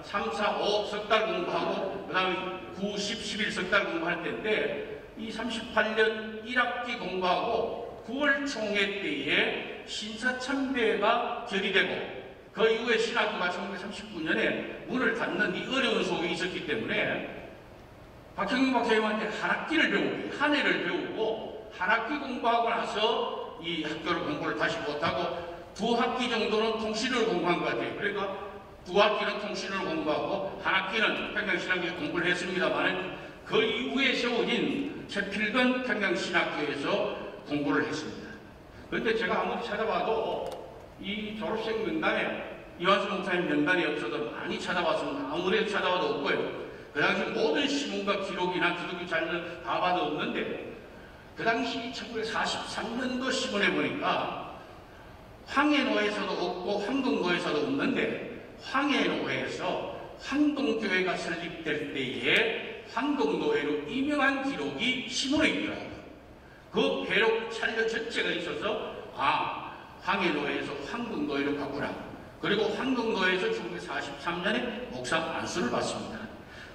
4, 5 석 달 공부하고 그 다음에 9, 10, 11 석 달 공부할 때인데 이 38년 1학기 공부하고 9월 총회 때에 신사참배가 결의되고 그 이후에 신학교가 1939년에 문을 닫는 이 어려운 속에 있었기 때문에 박형균 박사님한테 한 학기를 배우고 한 해를 배우고 한 학기 공부하고 나서 이 학교를 공부를 다시 못하고 2학기 정도는 통신을 공부한 것 같아요. 그러니까 2학기는 통신을 공부하고 한 학기는 평양신학교에 공부를 했습니다만 그 이후에 세워진 최필건 평양신학교에서 공부를 했습니다. 그런데 제가 아무리 찾아봐도 이 졸업생 명단에 이완수 목사님 명단이 없어도 많이 찾아봤습니다. 아무리 찾아봐도 없고요. 그 당시 모든 신문과 기록이나 기독교 자료는 다 봐도 없는데 그 당시 1943년도 신문에 보니까 황해노에서도 없고 황동도에서도 없는데 황해노에서 황동교회가 설립될 때에 황동도회로 임명한 기록이 신문에 있더라고요. 그 배록 차례 전체가 있어서 황해노에서 황동도회로 바꾸라. 그리고 황동도에서 1943년에 목사 안수를 받습니다.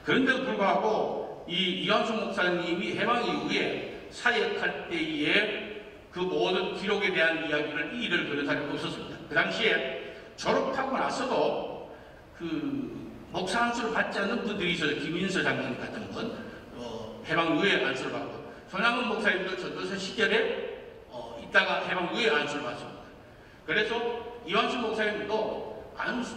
그런데도 불구하고 이 이완수 목사님이 해방 이후에 사역할 때에 그 모든 기록에 대한 이야기를 이의를 그런 사람이 없었습니다. 그 당시에 졸업하고 나서도 그 목사 안수를 받지 않는 분들이 있어요. 김인서 장로님 같은 분 해방 이후에 안수를 받고 손양은 목사님도 전도사 시절에 있다가 해방 이후에 안수를 받습니다. 그래서 이완수 목사님도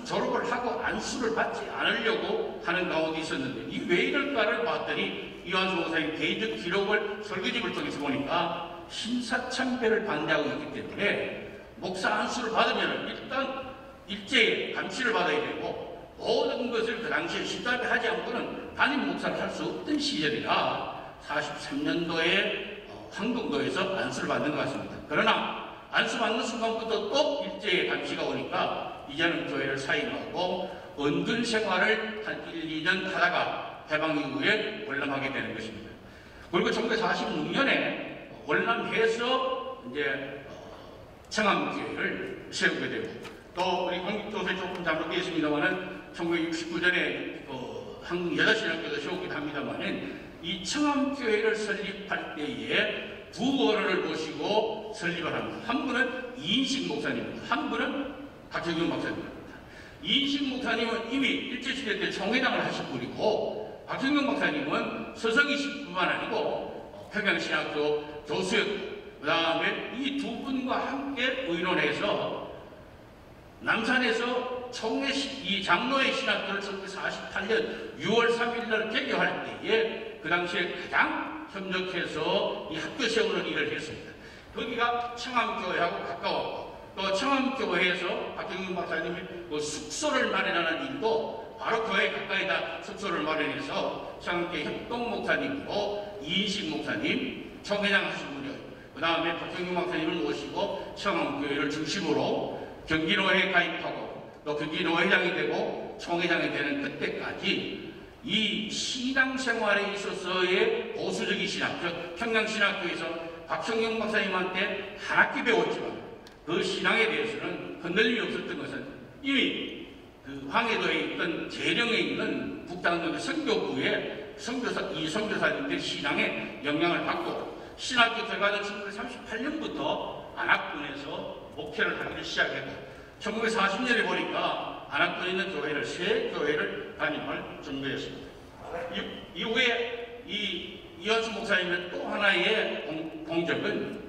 졸업을 하고 안수를 받지 않으려고 하는 가운데 있었는데 이 왜 이럴까를 봤더니 이완수 목사님 개인적 기록을 설교집을 통해서 보니까 신사참배를 반대하고 있기 때문에 목사 안수를 받으면 일단 일제에 감시를 받아야 되고 모든 것을 그 당시에 신사참배 하지 않고는 담임 목사를 할 수 없던 시절이라 43년도에 황동도에서 안수를 받는 것 같습니다. 그러나 안수 받는 순간부터 또 일제의 감시가 오니까 이제는 교회를 사임하고 은근 생활을 한 1, 2년 하다가 해방 이후에 월남하게 되는 것입니다. 그리고 1946년에 월남해서 이제 청암교회를 세우게 되고 또 우리 관객조사에 조금 잘못되어 있습니다만은 1969년에 한국여자신학교도 세우기도 합니다만은 이 청암교회를 설립할 때에 두 어른을 모시고 설립을 합니다. 한 분은 이인식 목사님입니다. 한 분은 박형균 박사님입니다. 이인식 목사님은 이미 일제시대 때 총회장을 하신 분이고 박형균 박사님은 서성이신 뿐만 아니고 평양신학교 교수였고 그 다음에 이 두 분과 함께 의논해서 남산에서 총회 이 장로의 신학교를 1948년 6월 3일 개교할 때에 그 당시에 가장 협력해서 이 학교 세우는 일을 했습니다. 거기가 청암교회하고 가까웠고 또 청암교회에서 박경윤 박사님이 그 숙소를 마련하는 일도 바로 교회 가까이다 숙소를 마련해서 청암교회 협동 목사님이고 이인식 목사님 총회장 하신 분이요. 그 다음에 박경윤 박사님을 모시고 청암교회를 중심으로 경기노회에 가입하고 또 경기노회장이 되고 총회장이 되는 그때까지 이 신앙생활에 있어서의 보수적인 신학, 즉 평양신학교에서 박성경 박사님한테 한 학기 배웠지만 그 신앙에 대해서는 흔들림이 없었던 것은 이미 그 황해도에 있던 재령에 있는 북당동 선교부의 선교사님들 신앙에 영향을 받고 신학교 들어가던 1938년부터 안학군에서 목회를 하기를 시작했고 1940년에 보니까 안학군에 있는 교회를 세 교회를 담임할 준비했습니다. 이후에 이현수 목사님의 또 하나의 공적은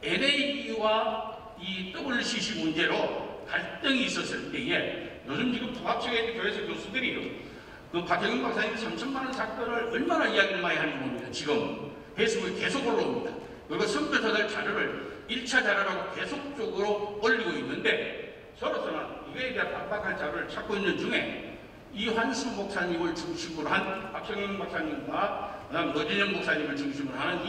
LA와 이 WCC 문제로 갈등이 있었을 때에 요즘 지금 북악쪽에 있는 교회에서 교수들이 그 박경윤 박사님 3천만 원 사건을 얼마나 이야기를 많이 하는지 모릅니다. 지금 페이스북에 계속 올라옵니다. 그리고 선교사들 자료를 1차 자료라고 계속적으로 올리고 있는데 저로서는 이거에 대한 빡빡한 자료를 찾고 있는 중에 이환수 목사님을 중심으로 한 박경윤 박사님과 그다음 노진영 목사님을 중심으로 하는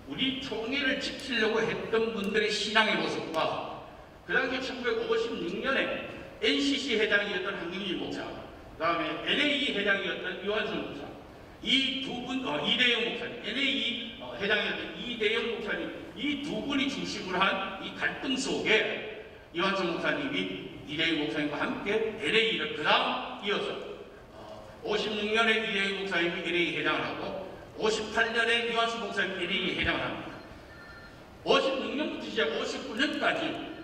우리 총회를 지키려고 했던 분들의 신앙의 모습과 그 당시 1956년에 NCC 회장이었던 한경진 목사, 그 다음에 LA 회장이었던 이완수 목사, 이 두 분, 이대영 목사님, LA 회장이었던 이대영 목사님, 이 두 분이 중심으로 한 이 갈등 속에 이완수 목사님이 이대영 목사님과 함께 LA를 그 다음 이어서 56년에 이대영 목사님이 LA 회장을 하고 58년에 이완수 목사님 LA 회장을 합니다. 56년부터 시작 59년까지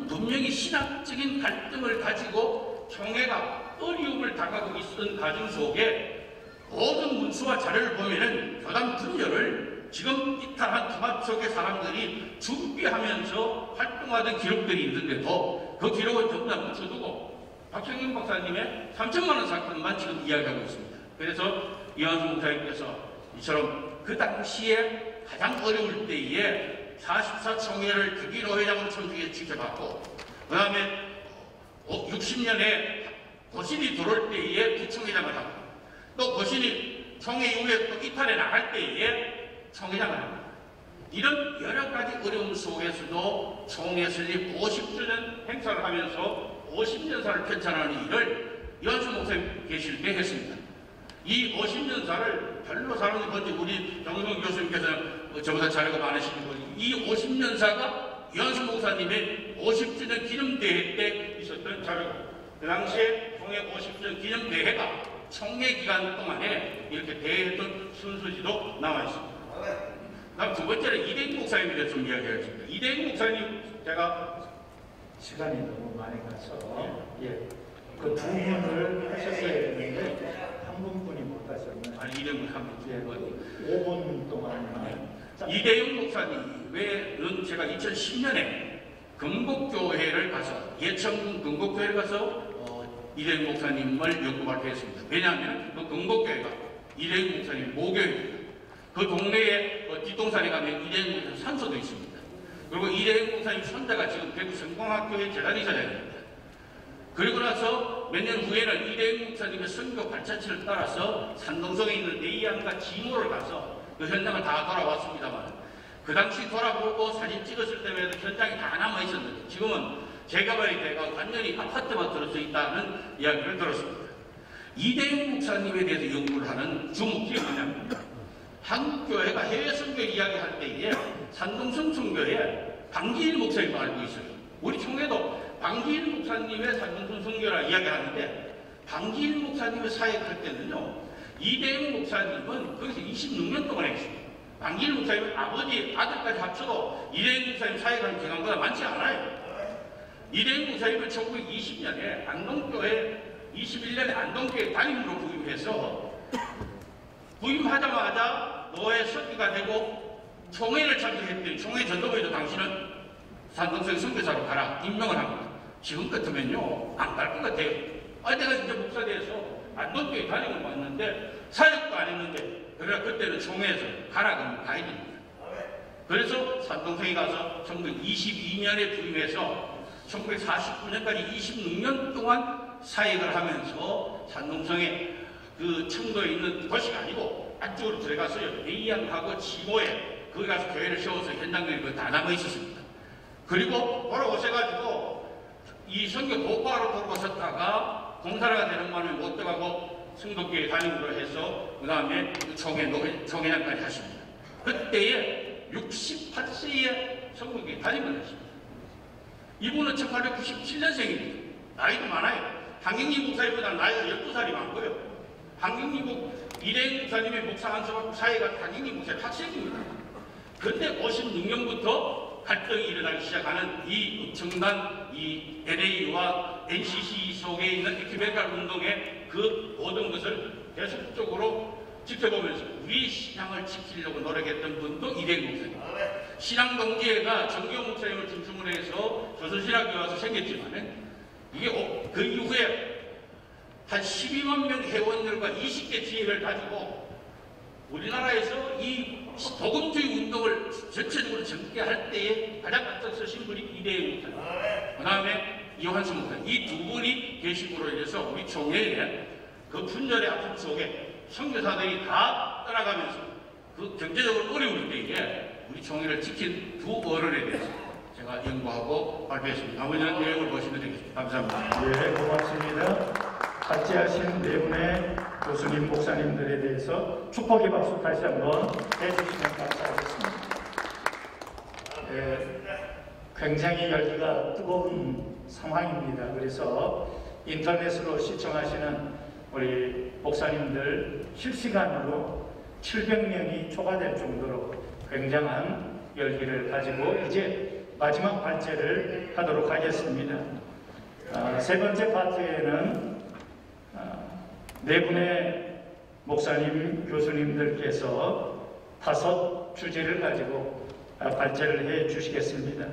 분명히 신학적인 갈등을 가지고 총회가 어려움을 당하고 있었던 과정 속에 모든 문서와 자료를 보면은 교단 분열을 지금 이탈한 통합 속의 사람들이 준비하면서 활동하던 기록들이 있는데도 그 기록을 전부 다 묻혀두고 박정경 박사님의 3천만 원 사건만 지금 이야기하고 있습니다. 그래서 이완수 목사님께서 이처럼 그 당시에 가장 어려울 때에 44총회를 특위노회장으로 천주에 지켜봤고 그 다음에 60년에 고신이 들어올 때에 부총회장을 하고 또 고신이 총회 이후에 또 이탈에 나갈 때에 총회장을 합니다. 이런 여러 가지 어려움 속에서도 총회 설립 50주년 행사를 하면서 50년사를 편찬하는 일을 이완수 목사님 계실 때 했습니다. 이 50년사를 별로 사람들이 본지 우리 정성 교수님께서는 저보다 자료가 많으시는 분이 이 50년사가 이완수 목사님의 50주년 기념대회 때 있었던 자료고 그 당시에 총회 50주년 기념대회가 총회 기간 동안에 이렇게 대회했던 순서지도 나와 있습니다. 다음 두 번째는 이대익 목사님에 대해서 좀 이야기하겠습니다. 이대익 목사님 제가
시간이 너무 많이 가서 그 두 분을 하셨어야 되는데 한 분뿐이 못 하셨네.
아니 이대익 한 분.
5분 동안만.
이대영 목사님은 제가 2010년에 금곡교회를 가서 예천군 금곡교회를 가서 이대영 목사님을 연구 발표했습니다. 왜냐하면 그 금곡교회가 이대영 목사님 모교회입니다. 그 동네에 뒷동산에 가면 이대영 목사님 산소도 있습니다. 그리고 이대영 목사님 손자가 지금 대구 성공학교의 재단이사장입니다. 그리고 나서 몇 년 후에는 이대영 목사님의 선교 발자취를 따라서 산동성에 있는 내이안과 지모를 가서 그 현장을 다 돌아왔습니다만 그 당시 돌아보고 사진 찍었을 때에도 현장이 다 남아 있었는데 지금은 재개발이 돼가 완전히 아파트만 들어서 있다는 이야기를 들었습니다. 이대영 목사님에 대해서 연구를 하는 주목점이 뭐냐면 한국교회가 해외 선교 이야기할 때에 산동성 선교에 방기일 목사님 알고 있어요. 우리 총회도 방기일 목사님의 산동성 선교라 이야기하는데 방기일 목사님의 사역할 때는요. 이대영 목사님은 거기서 26년 동안 했습니다. 방기일 목사님은 아버지, 아들까지 합쳐도 이대영 목사님 사역하는 기간보다 많지 않아요. 이대영 목사님은 1920년에 안동교회 21년에 안동교회 담임으로 부임해서 부임하자마자 노예 서기가 되고 총회를 참석했더니 총회 전도부에도 당신은 산동성 선교사로 가라 임명을 합니다. 지금 같으면요 안 갈 것 같아요. 내가 진짜 목사 돼서 안동교회 다니고 왔는데 사역도 안 했는데 그러나 그때는 총회에서 가라 그러면 가야 됩니다. 그래서 산동성에 가서 1922년에 부임해서 1949년까지 26년 동안 사역을 하면서 산동성에 그 청도에 있는 도시가 아니고 안쪽으로 들어가서요, 내양하고 지모에 거기 가서 교회를 세워서 현장들이 다 남아 있었습니다. 그리고 돌아오셔가지고 이 선교 도파로 돌아오셨다가 공사가 되는 바람에 못 들어가고 성도교회 담임으로 해서 그 다음에 총회장까지 하십니다. 그때에 68세에 성도교회 담임을 하십니다. 이분은 1897년생입니다. 나이도 많아요. 한경림 목사님보다 나이가 12살이 많고요. 한경림 이대행 목사님의 목사 한수받고 사회가 한경림 목사의 학생입니다. 그런데 56년부터 갈등이 일어나기 시작하는 이 엄청난 이 LA와 NCC 속에 있는 에큐메니칼 운동의 그 모든 것을 계속적으로 지켜보면서 우리 신앙을 지키려고 노력했던 분도 이대행 목사입니다. 신앙 동지회가 정교훈 목사님을 중심으로 해서 조선신학교에 와서 생겼지만 이게 그 이후에 한 12만 명 회원들과 20개 지회를 가지고 우리나라에서 이 복음주의 운동을 전체적으로 전개할 때에 가장 앞서신 분이 이대행 목사님, 그 다음에 이완수 목사님, 이 두 분이 계심으로 인해서 우리 총회에 그 분열의 아픔 속에 선교사들이 다 떠나가면서 그 경제적으로 어려울 때에 우리 총회를 지킨 두 어른에 대해서 제가 연구하고 발표했습니다. 나머지는 내용을 보시면 되겠습니다. 감사합니다.
예, 고맙습니다. 같이하신 네 분의 교수님, 목사님들에 대해서 축복의 박수 다시 한번 해주시면 감사하겠습니다. 예, 굉장히 열기가 뜨거운 상황입니다. 그래서 인터넷으로 시청하시는 우리 목사님들 실시간으로 700명이 초과될 정도로 굉장한 열기를 가지고 이제 마지막 발제를 하도록 하겠습니다. 세 번째 파트에는 네 분의 목사님, 교수님들께서 5 주제를 가지고 발제를 해 주시겠습니다.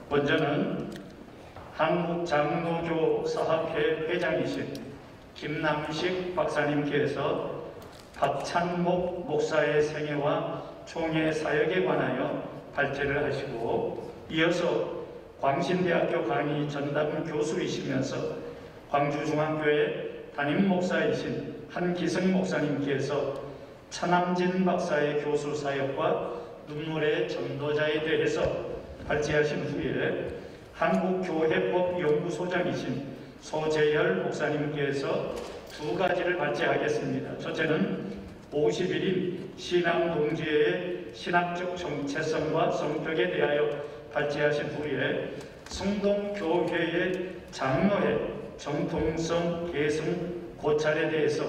먼저는 한국장로교 사학회 회장이신 김남식 박사님께서 박찬목 목사의 생애와 총회 사역에 관하여 발제를 하시고, 이어서 광신대학교 강의 전담 교수이시면서 광주중앙교회 담임 목사이신 한기성 목사님께서 차남진 박사의 교수 사역과 눈물의 전도자에 대해서 발제하신 후에 한국교회법연구소장이신 소재열 목사님께서 2가지를 발제하겠습니다. 첫째는 51인 신앙동지회의 신학적 정체성과 성격에 대하여 발제하신 후에 성동교회의 장로회 정통성 계승 고찰에 대해서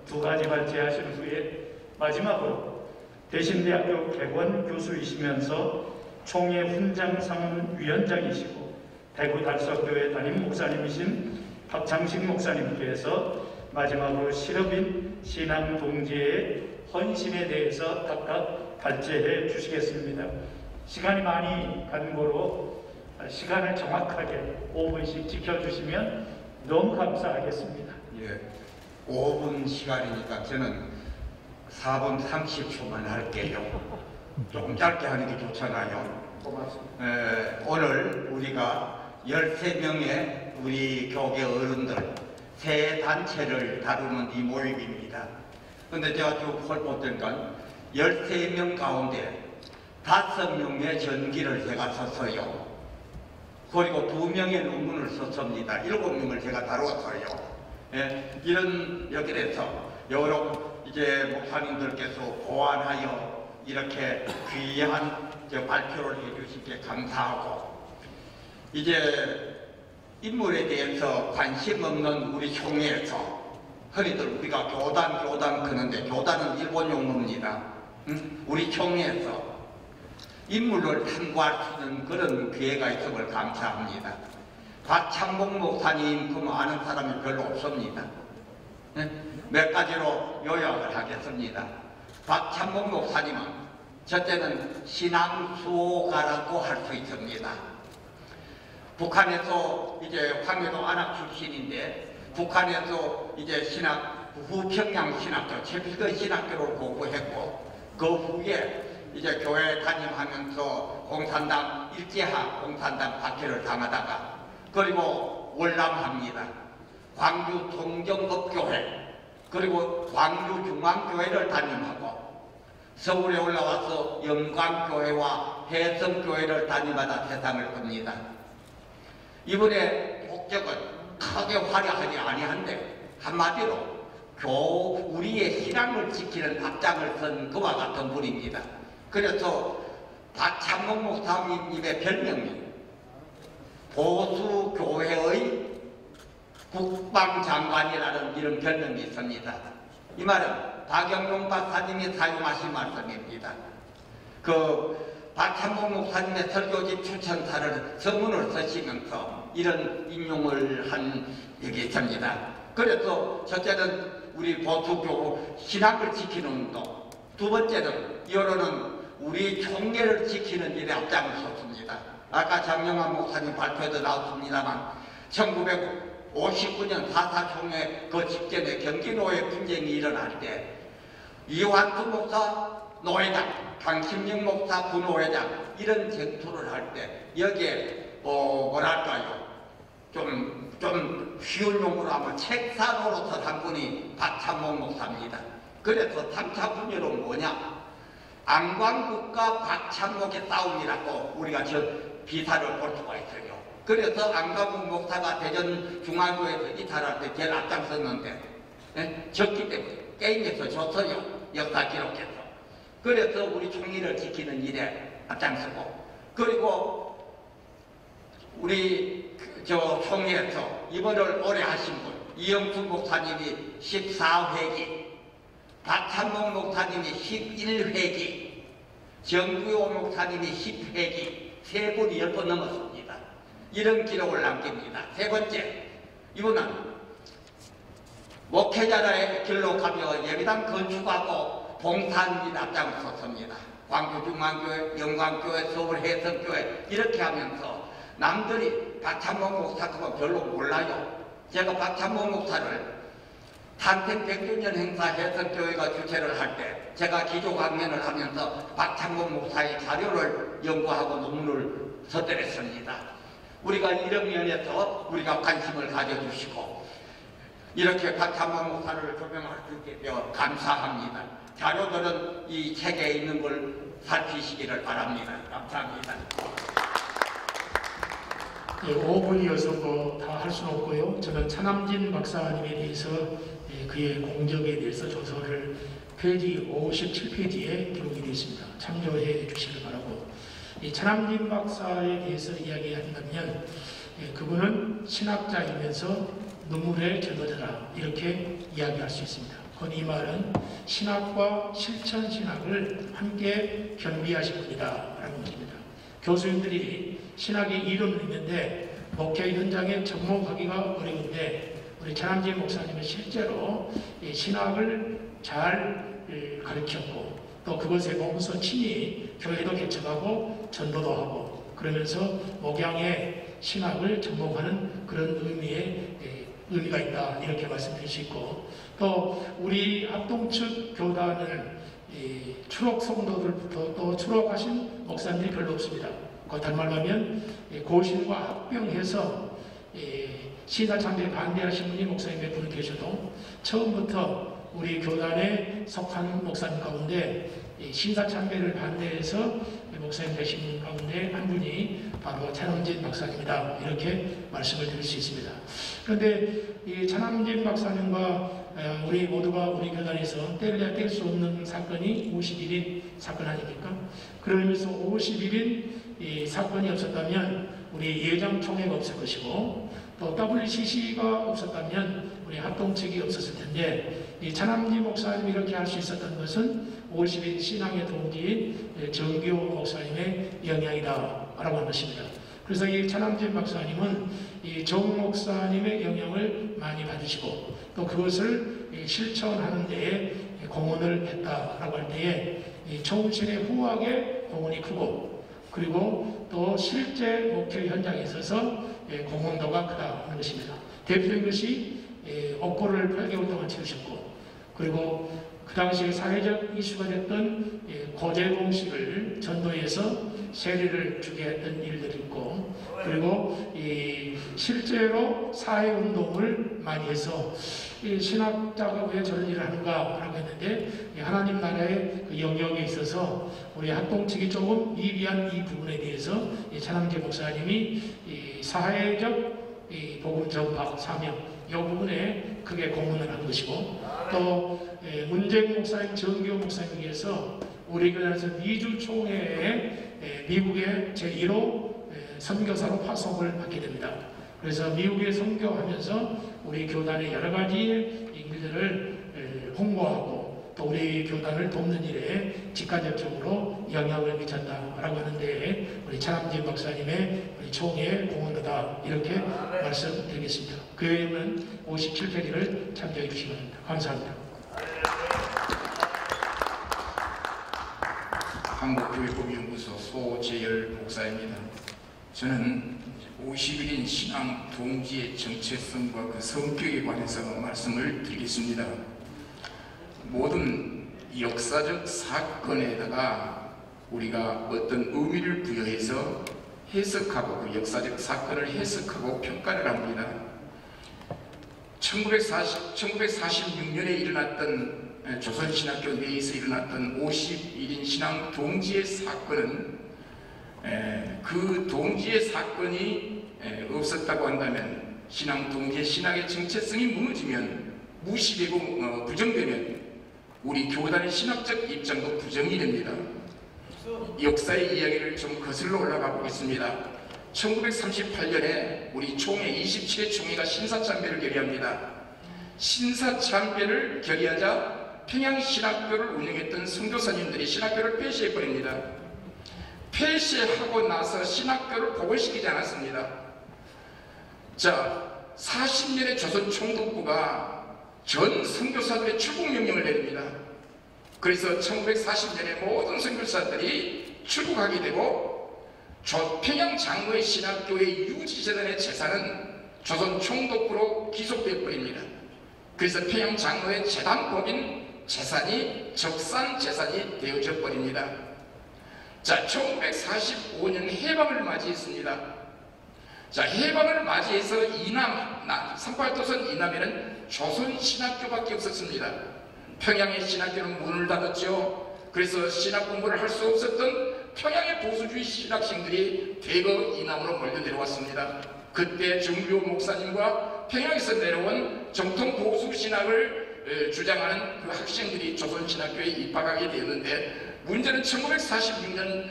2가지 발제하신 후에 마지막으로 대신대학교 개관 교수이시면서 총회 훈장상위원장이시고 대구 달서교회 담임 목사님이신 박창식 목사님께서 마지막으로 실업인 신앙동지의 헌신에 대해서 각각 발제해 주시겠습니다. 시간이 많이 간 거로 시간을 정확하게 5분씩 지켜주시면 너무 감사하겠습니다.
예, 5분 시간이니까 저는 4분 30초만 할게요. 조금 짧게 하는 게 좋잖아요.
고맙습니다.
오늘 우리가 13명의 우리 교계 어른들 세 단체를 다루는 이 모임입니다. 근데 제가 쭉 헐벗으니까 13명 가운데 5명의 전기를 제가 썼어요. 그리고 2명의 논문을 썼습니다. 7명을 제가 다루었어요. 예, 이런 여기에서 여러 이제 목사님들께서 보완하여 이렇게 귀한 발표를 해주신 게 감사하고, 이제 인물에 대해서 관심 없는 우리 총회에서 흔히들 우리가 교단 그러는데 교단은 일본 용어입니다. 우리 총회에서 인물을 탐구할 수 있는 그런 기회가 있음을 감사합니다. 박창복 목사님 그 아는 사람이 별로 없습니다. 몇 가지로 요약을 하겠습니다. 박창복 목사님은 첫째는 신앙수호가라고 할 수 있습니다. 북한에서 이제 황해도 안학 출신인데 북한에서 이제 후평양 신학교, 최필거 신학교를 공부했고 그 후에
이제 교회 다ним하면서 공산당 일제하 공산당 박해를 당하다가 그리고 월남합니다. 광주 동정법교회 그리고 광주 중앙교회를 담임하고 서울에 올라와서 영광교회와 해성교회를 담임하다 세상을 겁니다. 이번에 목적은 크게 화려하지 아니한데 한마디로 우리의 신앙을 지키는 앞장을 선 그와 같은 분입니다. 그래서 박찬목 목사님의 별명이 보수교회의 국방장관이라는 이런 별명이 있습니다. 이 말은 박영용 박사님이 사용하신 말씀입니다. 박찬목 목사님의 설교집 추천사를 서문을 쓰시면서 이런 인용을 한 얘기 있습니다. 그래서 첫째는 우리 보수교 신학을 지키는 운동, 두 번째는 여론은 우리 총례를 지키는 일에 앞장을 섰습니다. 아까 장영환 목사님 발표도 나왔습니다만 1959년 4.4 총회 그 직전에 경기노예 분쟁이 일어날 때 이완수 목사 노회장, 강심영 목사 부노회장 이런 전투를 할 때 여기에 뭐랄까요 좀 쉬운 용어로 하면 책사로서 한 분이 박찬목 목사입니다. 그래서 3차 분열은 뭐냐? 안광국과 박찬목의 싸움이라고 우리가 저 기사를 볼 수가 있어요. 그래서 안광국 목사가 대전 중앙교회에서 이탈할 때 제일 앞장섰는데 졌기 때문에 게임에서 졌어요. 역사 기록에서. 그래서 우리 총리를 지키는 일에 앞장서고 그리고 우리 총회에서 입원을 오래 하신 분 이영수 목사님이 14회기 박찬목 목사님이 11회기 정구호 목사님이 10회기 세 분이 10번 넘었습니다. 이런 기록을 남깁니다. 세 번째, 이분은 목회자의 길로 가며 예배당 건축하고 봉사하는 일 앞장을 섰습니다. 광주중앙교회, 영광교회, 서울해성교회 이렇게 하면서 남들이 박찬목 목사 그거 별로 몰라요. 제가 박찬목 목사를 탄생 100주년 행사 해성교회가 주최를 할 때 제가 기조 강연을 하면서 박찬목 목사의 자료를 연구하고 논문을 서술했습니다. 우리가 이런 면에서 우리가 관심을 가져주시고 이렇게 박찬목 목사를 조명할 수 있게 되어 감사합니다. 자료들은 이 책에 있는 걸 살피시기를 바랍니다. 감사합니다.
5분이어서 뭐 다 할 수는 없고요. 저는 차남진 박사님에 대해서 그의 공적에 대해서 조서를 페이지 57페이지에 기록이 되어 있습니다. 참조해 주시길 바라고. 이 차남진 박사에 대해서 이야기한다면 그분은 신학자이면서 눈물의 절거자라 이렇게 이야기할 수 있습니다. 이 말은 신학과 실천 신학을 함께 겸비하신 분이다 라는 것입니다. 교수님들이 신학의 이론은 있는데 목회 현장에 접목하기가 어려운데 우리 차남진 목사님은 실제로 신학을 잘 가르쳤고 또 그것에 몸소 친히 교회도 개척하고 전도도 하고 그러면서 목양의 신학을 접목하는 그런 의미가 있다 이렇게 말씀드릴 수 있고 또 우리 합동측 교단을 추록 성도들부터 또 추록하신 목사님들이 별로 없습니다. 다른 말로 하면 고신과 합병해서 신사참배에 반대하신 분이 목사님 몇 분 계셔도 처음부터 우리 교단에 속한 목사님 가운데 신사참배를 반대해서 목사님 되신 분 가운데 한 분이 바로 차남진 박사님이다 이렇게 말씀을 드릴 수 있습니다. 그런데 이 차남진 박사님과 우리 모두가 우리 교단에서 뗄래야 뗄 수 없는 사건이 51인 사건 아닙니까? 그러면서 51인 사건이 없었다면 우리 예정총회가 없을 것이고 또 WCC가 없었다면 우리 합동측이 없었을 텐데 이 차남진 목사님이 이렇게 할 수 있었던 것은 50인 신앙의 동기인 정규 목사님의 영향이다 라고 하는 것입니다. 그래서 이 차남진 박사님은 이 정 목사님의 영향을 많이 받으시고 또 그것을 실천하는 데에 공헌을 했다라고 할 때에 이 총신의 후학의 공헌이 크고 그리고 또 실제 목회 현장에 있어서 공헌도가 크다는 것입니다. 대표적인 것이 옥고를 8개월 동안 치르셨고 그리고 그 당시 사회적 이슈가 됐던 고대 공식을 전도해서 세례를 주게 했던 일들이 있고, 그리고 실제로 사회운동을 많이 해서 신학자가 왜 저런 일을 하는가라고 했는데, 하나님 나라의 그 영역에 있어서 우리 학동 측이 조금 미비한 이 부분에 대해서 차남재 목사님이 사회적 복음 전파 사명 이 부분에 크게 공헌을 한 것이고, 또 문재인 목사님, 정규 목사님에 의해서 우리 교단에서 미주 총회에 미국의 제1호 선교사로 파송을 받게 됩니다. 그래서 미국에 선교하면서 우리 교단의 여러 가지 일들을 홍보하고 또 우리 교단을 돕는 일에 직간접적으로 영향을 미쳤다라고 하는데, 우리 차남재 목사님의 우리 총회의 공헌이다, 이렇게 말씀드리겠습니다. 그 외에는 57페이지를 참조해 주시기 바랍니다. 감사합니다.
한국교회복음연구소 소재열 목사입니다. 저는 51인 신앙 동지의 정체성과 그 성격에 관해서 말씀을 드리겠습니다. 모든 역사적 사건에다가 우리가 어떤 의미를 부여해서 해석하고, 그 역사적 사건을 해석하고 평가를 합니다. 1946년에 일어났던 조선신학교 내에서 일어났던 51인 신앙 동지의 사건은, 그 동지의 사건이 없었다고 한다면, 신앙 동지의 신학의 정체성이 무너지면, 무시되고 부정되면 우리 교단의 신학적 입장도 부정이 됩니다. 역사의 이야기를 좀 거슬러 올라가 보겠습니다. 1938년에 우리 총회 27회 총회가 신사참배를 결의합니다. 신사참배를 결의하자 평양신학교를 운영했던 선교사님들이 신학교를 폐쇄해버립니다. 폐쇄하고 나서 신학교를 복원시키지 않았습니다. 자, 40년의 조선 총독부가 전 선교사들의 출국명령을 내립니다. 그래서 1940년에 모든 선교사들이 출국하게 되고, 평양 장로의 신학교의 유지재단의 재산은 조선 총독부로 기속되어 버립니다. 그래서 평양 장로의 재단법인 재산이 적산 재산이 되어져 버립니다. 자, 1945년 해방을 맞이했습니다. 자, 해방을 맞이해서 삼팔도선 이남에는 조선 신학교밖에 없었습니다. 평양의 신학교는 문을 닫았죠. 그래서 신학 공부를 할 수 없었던 평양의 보수주의 신학생들이 대거 이남으로 몰려 내려왔습니다. 그때 정규 목사님과 평양에서 내려온 정통 보수 신학을 주장하는 그 학생들이 조선 신학교에 입학하게 되었는데, 문제는 1946년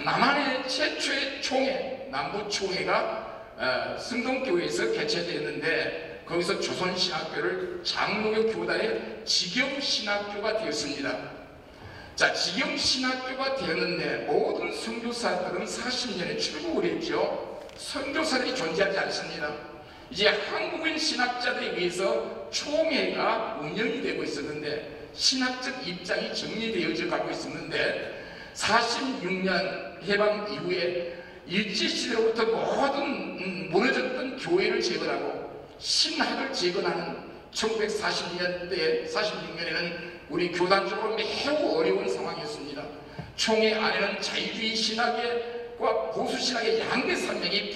남한의 최초의 총회, 남부 총회가 승동교회에서 개최되었는데, 거기서 조선 신학교를 장로교 교단의 직영 신학교가 되었습니다. 자, 직영 신학교가 되었는데 모든 선교사들은 40년에 출국을 했죠. 선교사들이 존재하지 않습니다. 이제 한국인 신학자들에 의해서 총회가 운영이 되고 있었는데, 신학적 입장이 정리되어져 가고 있었는데, 46년 해방 이후에 일제시대로부터 모든 무너졌던 교회를 재건하고 신학을 재건하는 1946년에는 우리 교단적으로 매우 어려운 상황이었습니다. 총회 안에는 자유주의 신학과 보수 신학의 양대 산맥이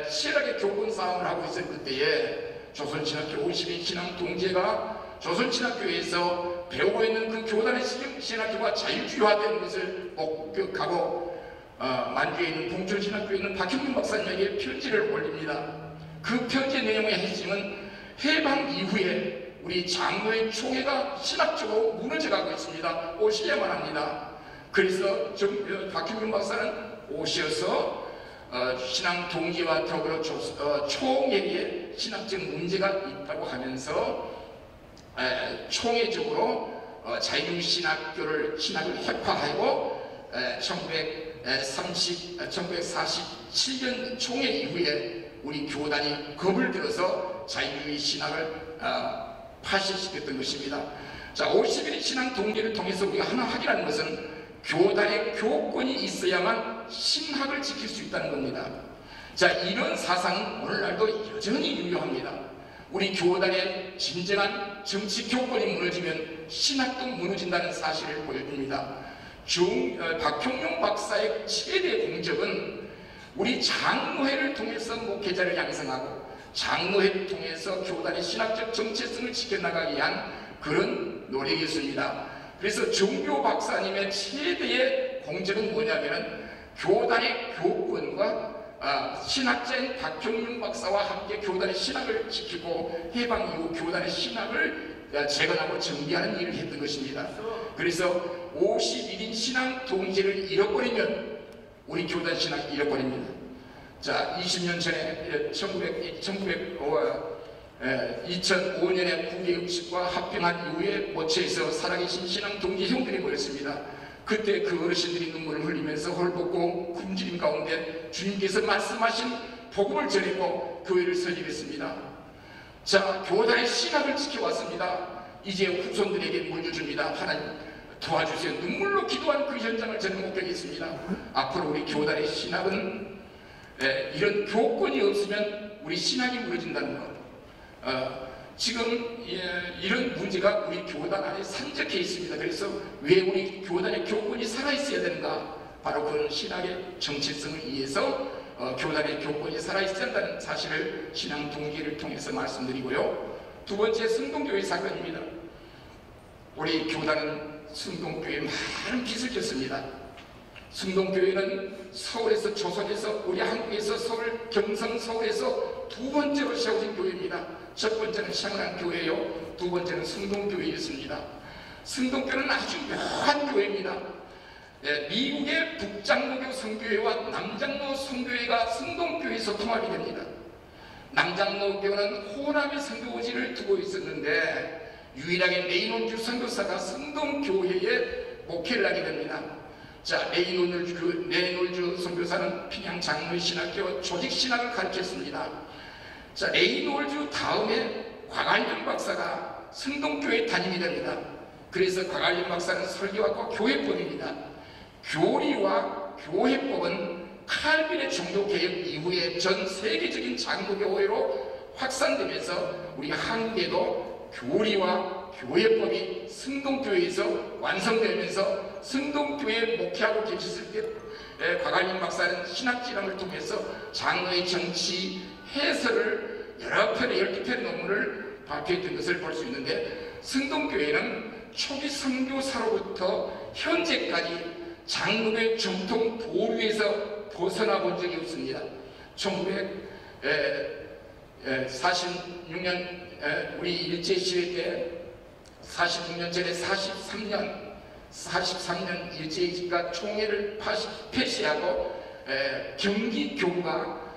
치열하게 교권 싸움을 하고 있을 그때에 조선신학교 50인 신앙 동지가 조선신학교에서 배우고 있는 그 교단의 신학교가 자유주의화되는 것을 목격하고 만주에 있는 봉천신학교에 있는 박형균 박사님에게 편지를 올립니다. 그 편지의 내용의 핵심은 해방 이후에 우리 장로의 총회가 신학적으로 무너져가고 있습니다. 오셔야만 합니다. 그래서 박형균 박사는 오셔서 신앙 동지와 더불어 총회에 신학적 문제가 있다고 하면서 총회적으로 자유신학교를 신학을 핵화하고 1947년 총회 이후에 우리 교단이 겁을 들어서 자유주의 신학을 파시시켰던 것입니다. 자, 51인 신앙 동기를 통해서 우리가 하나 확인하는 것은 교단의 교권이 있어야만 신학을 지킬 수 있다는 겁니다. 자, 이런 사상은 오늘날도 여전히 유효합니다. 우리 교단의 진정한 정치 교권이 무너지면 신학도 무너진다는 사실을 보여줍니다. 박형용 박사의 최대 공적은 우리 장로회를 통해서 목회자를 양성하고 장로회를 통해서 교단의 신학적 정체성을 지켜나가기 위한 그런 노력이었습니다. 그래서 정교 박사님의 최대의 공적은 뭐냐면은 교단의 교권과 신학자인 박형용 박사와 함께 교단의 신학을 지키고 해방 이후 교단의 신학을 재건하고 정비하는 일을 했던 것입니다. 그래서 51인 신앙 동지를 잃어버리면 우리 교단 신학이 잃어버립니다. 자, 20년 전에 2005년에 국외읍식과 합병한 이후에 모처에서 살아계신 신앙 동지 형들이 모였습니다. 그때 그 어르신들이 눈물을 흘리면서 헐벗고 굶주림 가운데 주님께서 말씀하신 복음을 전했고 교회를 설립했습니다. 자, 교단의 신학을 지켜왔습니다. 이제 후손들에게 물려줍니다. 하나님 도와주세요. 눈물로 기도한 그 현장을 저는 목격했습니다. 앞으로 우리 교단의 신학은 이런 교권이 없으면 우리 신학이 무너진다는 것. 지금 이런 문제가 우리 교단 안에 산적해 있습니다. 그래서 왜 우리 교단의 교권이 살아있어야 되는가? 바로 그런 신학의 정체성을 위해서 교단의 교권이 살아있어야 한다는 사실을 신앙 동기를 통해서 말씀드리고요. 두 번째, 승동교회 사건입니다. 우리 교단은 승동교회에 많은 빚을 졌습니다. 승동교회는 서울에서 조선에서 우리 한국에서 서울 경성 서울에서 두 번째로 세워진 교회입니다. 첫 번째는 샹랑교회요, 두 번째는 승동교회였습니다. 승동교회는 아주 묘한 교회입니다. 미국의 북장로교 성교회와 남장로 성교회가 승동교회에서 통합이 됩니다. 남장로교는 호남의 선교지를 두고 있었는데 유일하게 레이논주 선교사가 승동교회에 목회를 하게 됩니다. 자, 레이놀주 선교사는 평양 장로의 신학교 조직신학을 가르쳤습니다. 자, 레이놀주 다음에 곽알림 박사가 승동교회 담임이 됩니다. 그래서 곽알림 박사는 설교학과 교회법입니다. 교리와 교회법은 칼빈의 종교개혁 이후에 전 세계적인 장로교회로 확산되면서 우리 한국에도 교리와 교회법이 승동교회에서 완성되면서 승동교회에 목회하고 계셨을 때 곽알림 박사는 신학진학을 통해서 장로의 정치 해설을 여러 편의 12편 논문을 발표했던 것을 볼 수 있는데, 승동교회는 초기 선교사로부터 현재까지 장로의 정통 보류에서 벗어나 본 적이 없습니다. 1946년 우리 일제시대 때 46년 전에 43년 일제가 총회를 폐쇄하고 경기교구가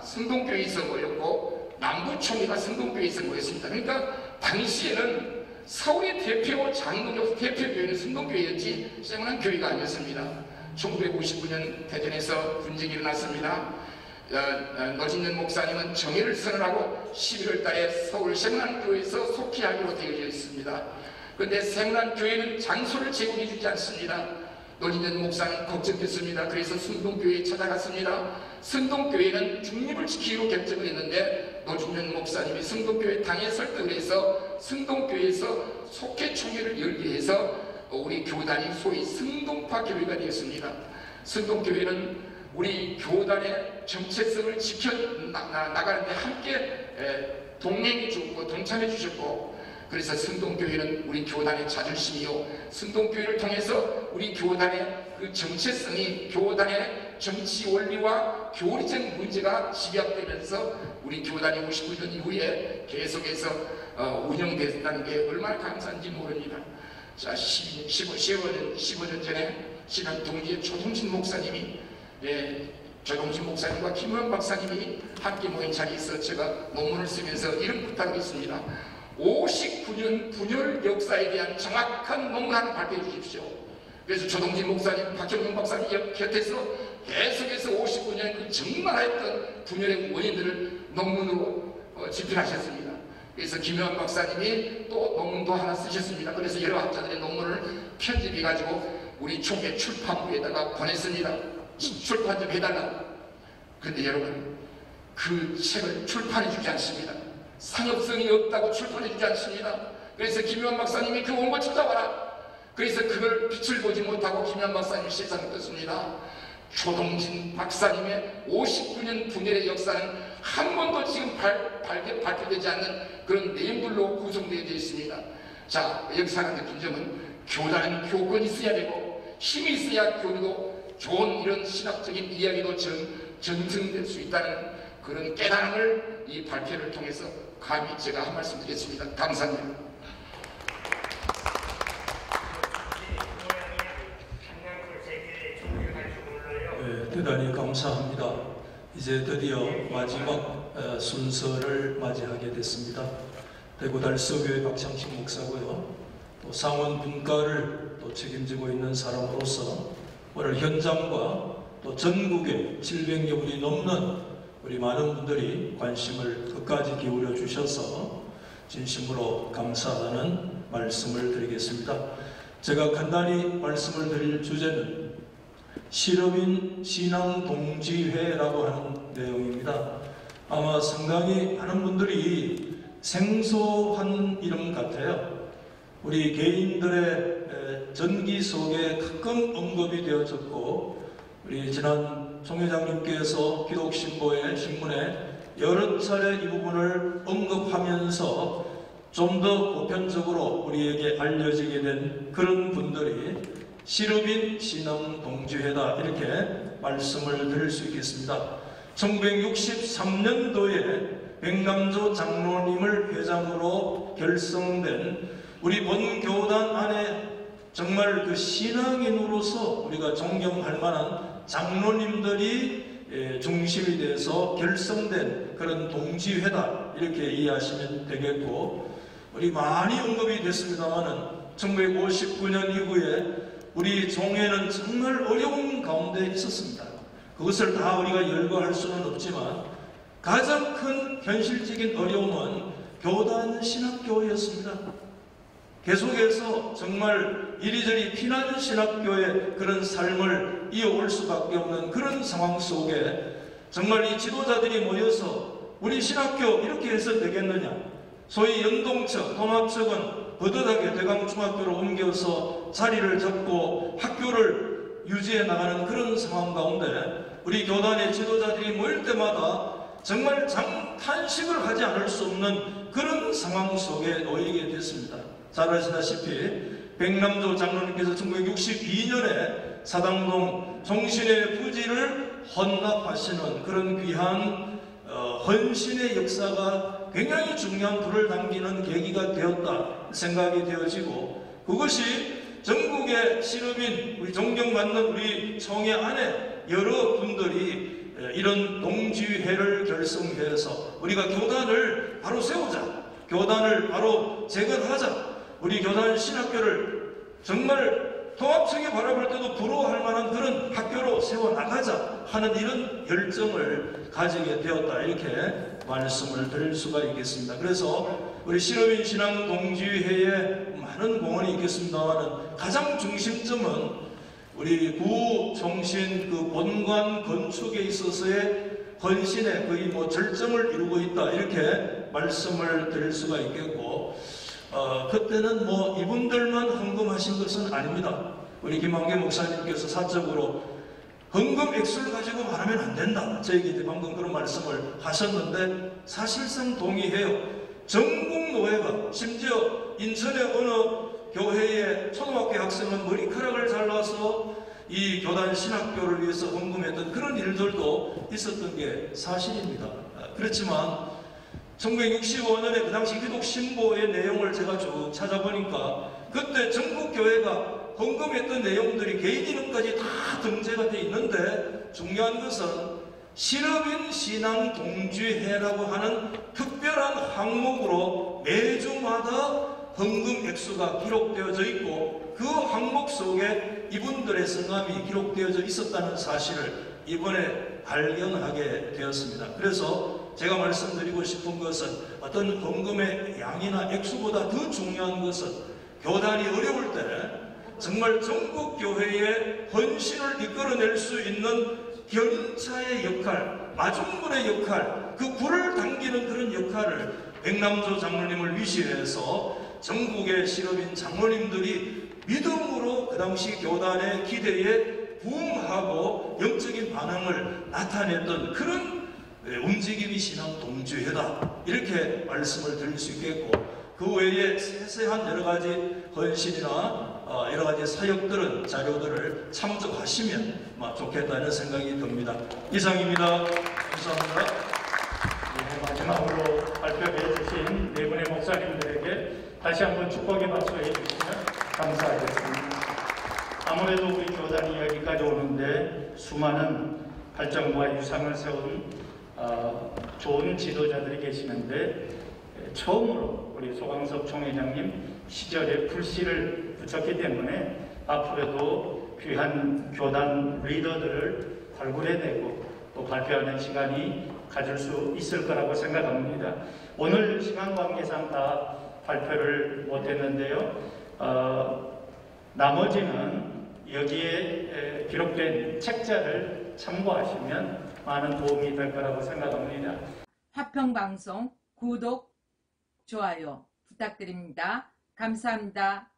승동교회에서 모였고 남부총회가 승동교회에서 모였습니다. 그러니까 당시에는 서울의 대표 장로교 대표교회는 승동교회였지 쌩랑교회가 아니었습니다. 1959년 대전에서 분쟁이 일어났습니다. 노진현 목사님은 정예를 선언하고 11월 달에 서울 쌩랑교회에서 속회하기로 되어져 있습니다. 그런데 쌩랑교회는 장소를 제공해 주지 않습니다. 노진현 목사는 걱정됐습니다. 그래서 승동교회에 찾아갔습니다. 승동교회는 중립을 지키기로 결정을 했는데 노진현 목사님이 승동교회 당에 설득을 해서 승동교회에서 속회총회를 열기 위해서 우리 교단이 소위 승동파 교회가 되었습니다. 승동교회는 우리 교단의 정체성을 지켜나가는데 함께 동행해 주고 동참해 주셨고, 그래서 승동교회는 우리 교단의 자존심이요, 승동교회를 통해서 우리 교단의 그 정체성이 교단의 정치 원리와 교리적 문제가 집약되면서 우리 교단이 59년 이후에 계속해서 운영됐다는 게 얼마나 감사한지 모릅니다. 자, 15년 전에 신앙 동지의 조동신 목사님이 조동신 목사님과 김우영 박사님이 함께 모인 자리에서 제가 논문을 쓰면서 이런 부탁을 했습니다. 59년 분열 역사에 대한 정확한 논문 하나 발표해 주십시오. 그래서 조동진 목사님, 박형용 박사님 곁에서 계속해서 59년 그 적나라했던 분열의 원인들을 논문으로 집필하셨습니다. 그래서 김효환 박사님이 또 논문도 하나 쓰셨습니다. 그래서 여러 학자들의 논문을 편집해가지고 우리 총회 출판부에다가 보냈습니다. 출판 좀 해달라고. 그런데 여러분, 그 책을 출판해 주지 않습니다.
상업성이 없다고 출판해주지 않습니다. 그래서 김유한 박사님이 그 원고 찾아와라. 그래서 그걸 빛을 보지 못하고 김유한 박사님이 세상에 떴습니다. 조동진 박사님의 59년 분열의 역사는 한 번도 지금 발표되지 않는 그런 내용들로 구성되어 있습니다. 자, 여기서 하나 느낀 점은 교단은 교권이 있어야 되고 힘이 있어야 교리도 좋은 이런 신학적인 이야기도 전승될 수 있다는 그런 깨달음을 이 발표를 통해서 감히 제가 한 말씀 드리겠습니다. 감사합니다.
대단히 감사합니다. 이제 드디어 마지막 순서를 맞이하게 됐습니다. 대구 달서교회 박창식 목사고요. 또 상원 분과를 또 책임지고 있는 사람으로서 오늘 현장과 또 전국에 700여 분이 넘는 우리 많은 분들이 관심을 끝까지 기울여 주셔서 진심으로 감사하는 말씀을 드리겠습니다. 제가 간단히 말씀을 드릴 주제는 실업인 신앙동지회라고 하는 내용입니다. 아마 상당히 많은 분들이 생소한 이름 같아요. 우리 개인들의 전기 속에 가끔 언급이 되어졌고 우리 지난 총회장님께서 기독신보의 신문에 여러 차례 이 부분을 언급하면서 좀 더 보편적으로 우리에게 알려지게 된 그런 분들이 실업인 신앙동지회다 이렇게 말씀을 드릴 수 있겠습니다. 1963년도에 백남조 장로님을 회장으로 결성된 우리 본교단 안에 정말 그 신앙인으로서 우리가 존경할 만한 장로님들이 중심이 돼서 결성된 그런 동지회다 이렇게 이해하시면 되겠고, 우리 많이 언급이 됐습니다마는 1959년 이후에 우리 종회는 정말 어려운 가운데 있었습니다. 그것을 다 우리가 열거할 수는 없지만 가장 큰 현실적인 어려움은 교단 신학교였습니다. 계속해서 정말 이리저리 피난 신학교의 그런 삶을 이어올 수밖에 없는 그런 상황 속에 정말 이 지도자들이 모여서 우리 신학교 이렇게 해서 되겠느냐, 소위 연동측, 통합측은 버젓하게 대강중학교로 옮겨서 자리를 잡고 학교를 유지해 나가는 그런 상황 가운데 우리 교단의 지도자들이 모일 때마다 정말 탄식을 하지 않을 수 없는 그런 상황 속에 놓이게 됐습니다. 잘 아시다시피 백남조 장로님께서 1962년에 사당동 종신의 부지를 헌납하시는 그런 귀한 헌신의 역사가 굉장히 중요한 불을 당기는 계기가 되었다 생각이 되어지고, 그것이 전국의 실업인 우리 존경받는 우리 총회 안에 여러 분들이 이런 동지회를 결성해서 우리가 교단을 바로 세우자, 교단을 바로 재건하자, 우리 교단 신학교를 정말 통합청이 바라볼 때도 부러워할 만한 그런 학교로 세워나가자 하는 이런 열정을 가지게 되었다 이렇게 말씀을 드릴 수가 있겠습니다. 그래서 우리 실업인 신앙동지회에 많은 공헌이 있겠습니다만 가장 중심점은 우리 구종신 그 본관 건축에 있어서의 헌신의 거의 절정을 이루고 있다 이렇게 말씀을 드릴 수가 있겠고, 그때는 이분들만 헌금하신 것은 아닙니다. 우리 김한계 목사님께서 사적으로 헌금 액수를 가지고 말하면 안 된다, 저에게 방금 그런 말씀을 하셨는데 사실상 동의해요. 전국 노회가, 심지어 인천의 어느 교회의 초등학교 학생은 머리카락을 잘라서 이 교단 신학교를 위해서 헌금했던 그런 일들도 있었던 게 사실입니다. 그렇지만 1965년에 그 당시 기독신보의 내용을 제가 쭉 찾아보니까 그때 전국교회가 헌금했던 내용들이 개인 이름까지 다 등재가 되어 있는데, 중요한 것은 실업인 신앙 동지회라고 하는 특별한 항목으로 매주마다 헌금 액수가 기록되어져 있고 그 항목 속에 이분들의 성함이 기록되어져 있었다는 사실을 이번에 발견하게 되었습니다. 그래서 제가 말씀드리고 싶은 것은 어떤 헌금의 양이나 액수보다 더 중요한 것은 교단이 어려울 때 정말 전국교회의 헌신을 이끌어낼 수 있는 견인차의 역할, 마중물의 역할, 그 불을 당기는 그런 역할을 백남조 장로님을 위시해서 전국의 실업인 장로님들이 믿음으로 그 당시 교단의 기대에 부응하고 영적인 반응을 나타냈던 그런 움직임이 신앙 동지회다, 이렇게 말씀을 드릴 수 있겠고, 그 외에 세세한 여러 가지 헌신이나 여러 가지 사역들은 자료들을 참조하시면 좋겠다는 생각이 듭니다. 이상입니다. 감사합니다.
네, 마지막으로 발표해 주신 네 분의 목사님들에게 다시 한번 축복의 박수 해주시면 감사하겠습니다. 아무래도 우리 교단이 여기까지 오는데 수많은 발전과 유상을 세운 좋은 지도자들이 계시는데, 처음으로 우리 소강석 총회장님 시절에 불씨를 붙였기 때문에 앞으로도 귀한 교단 리더들을 발굴해내고 또 발표하는 시간이 가질 수 있을 거라고 생각합니다. 오늘 시간 관계상 다 발표를 못했는데요. 나머지는 여기에 기록된 책자를 참고하시면 많은 도움이 될 거라고 생각합니다.
화평방송 구독, 좋아요 부탁드립니다. 감사합니다.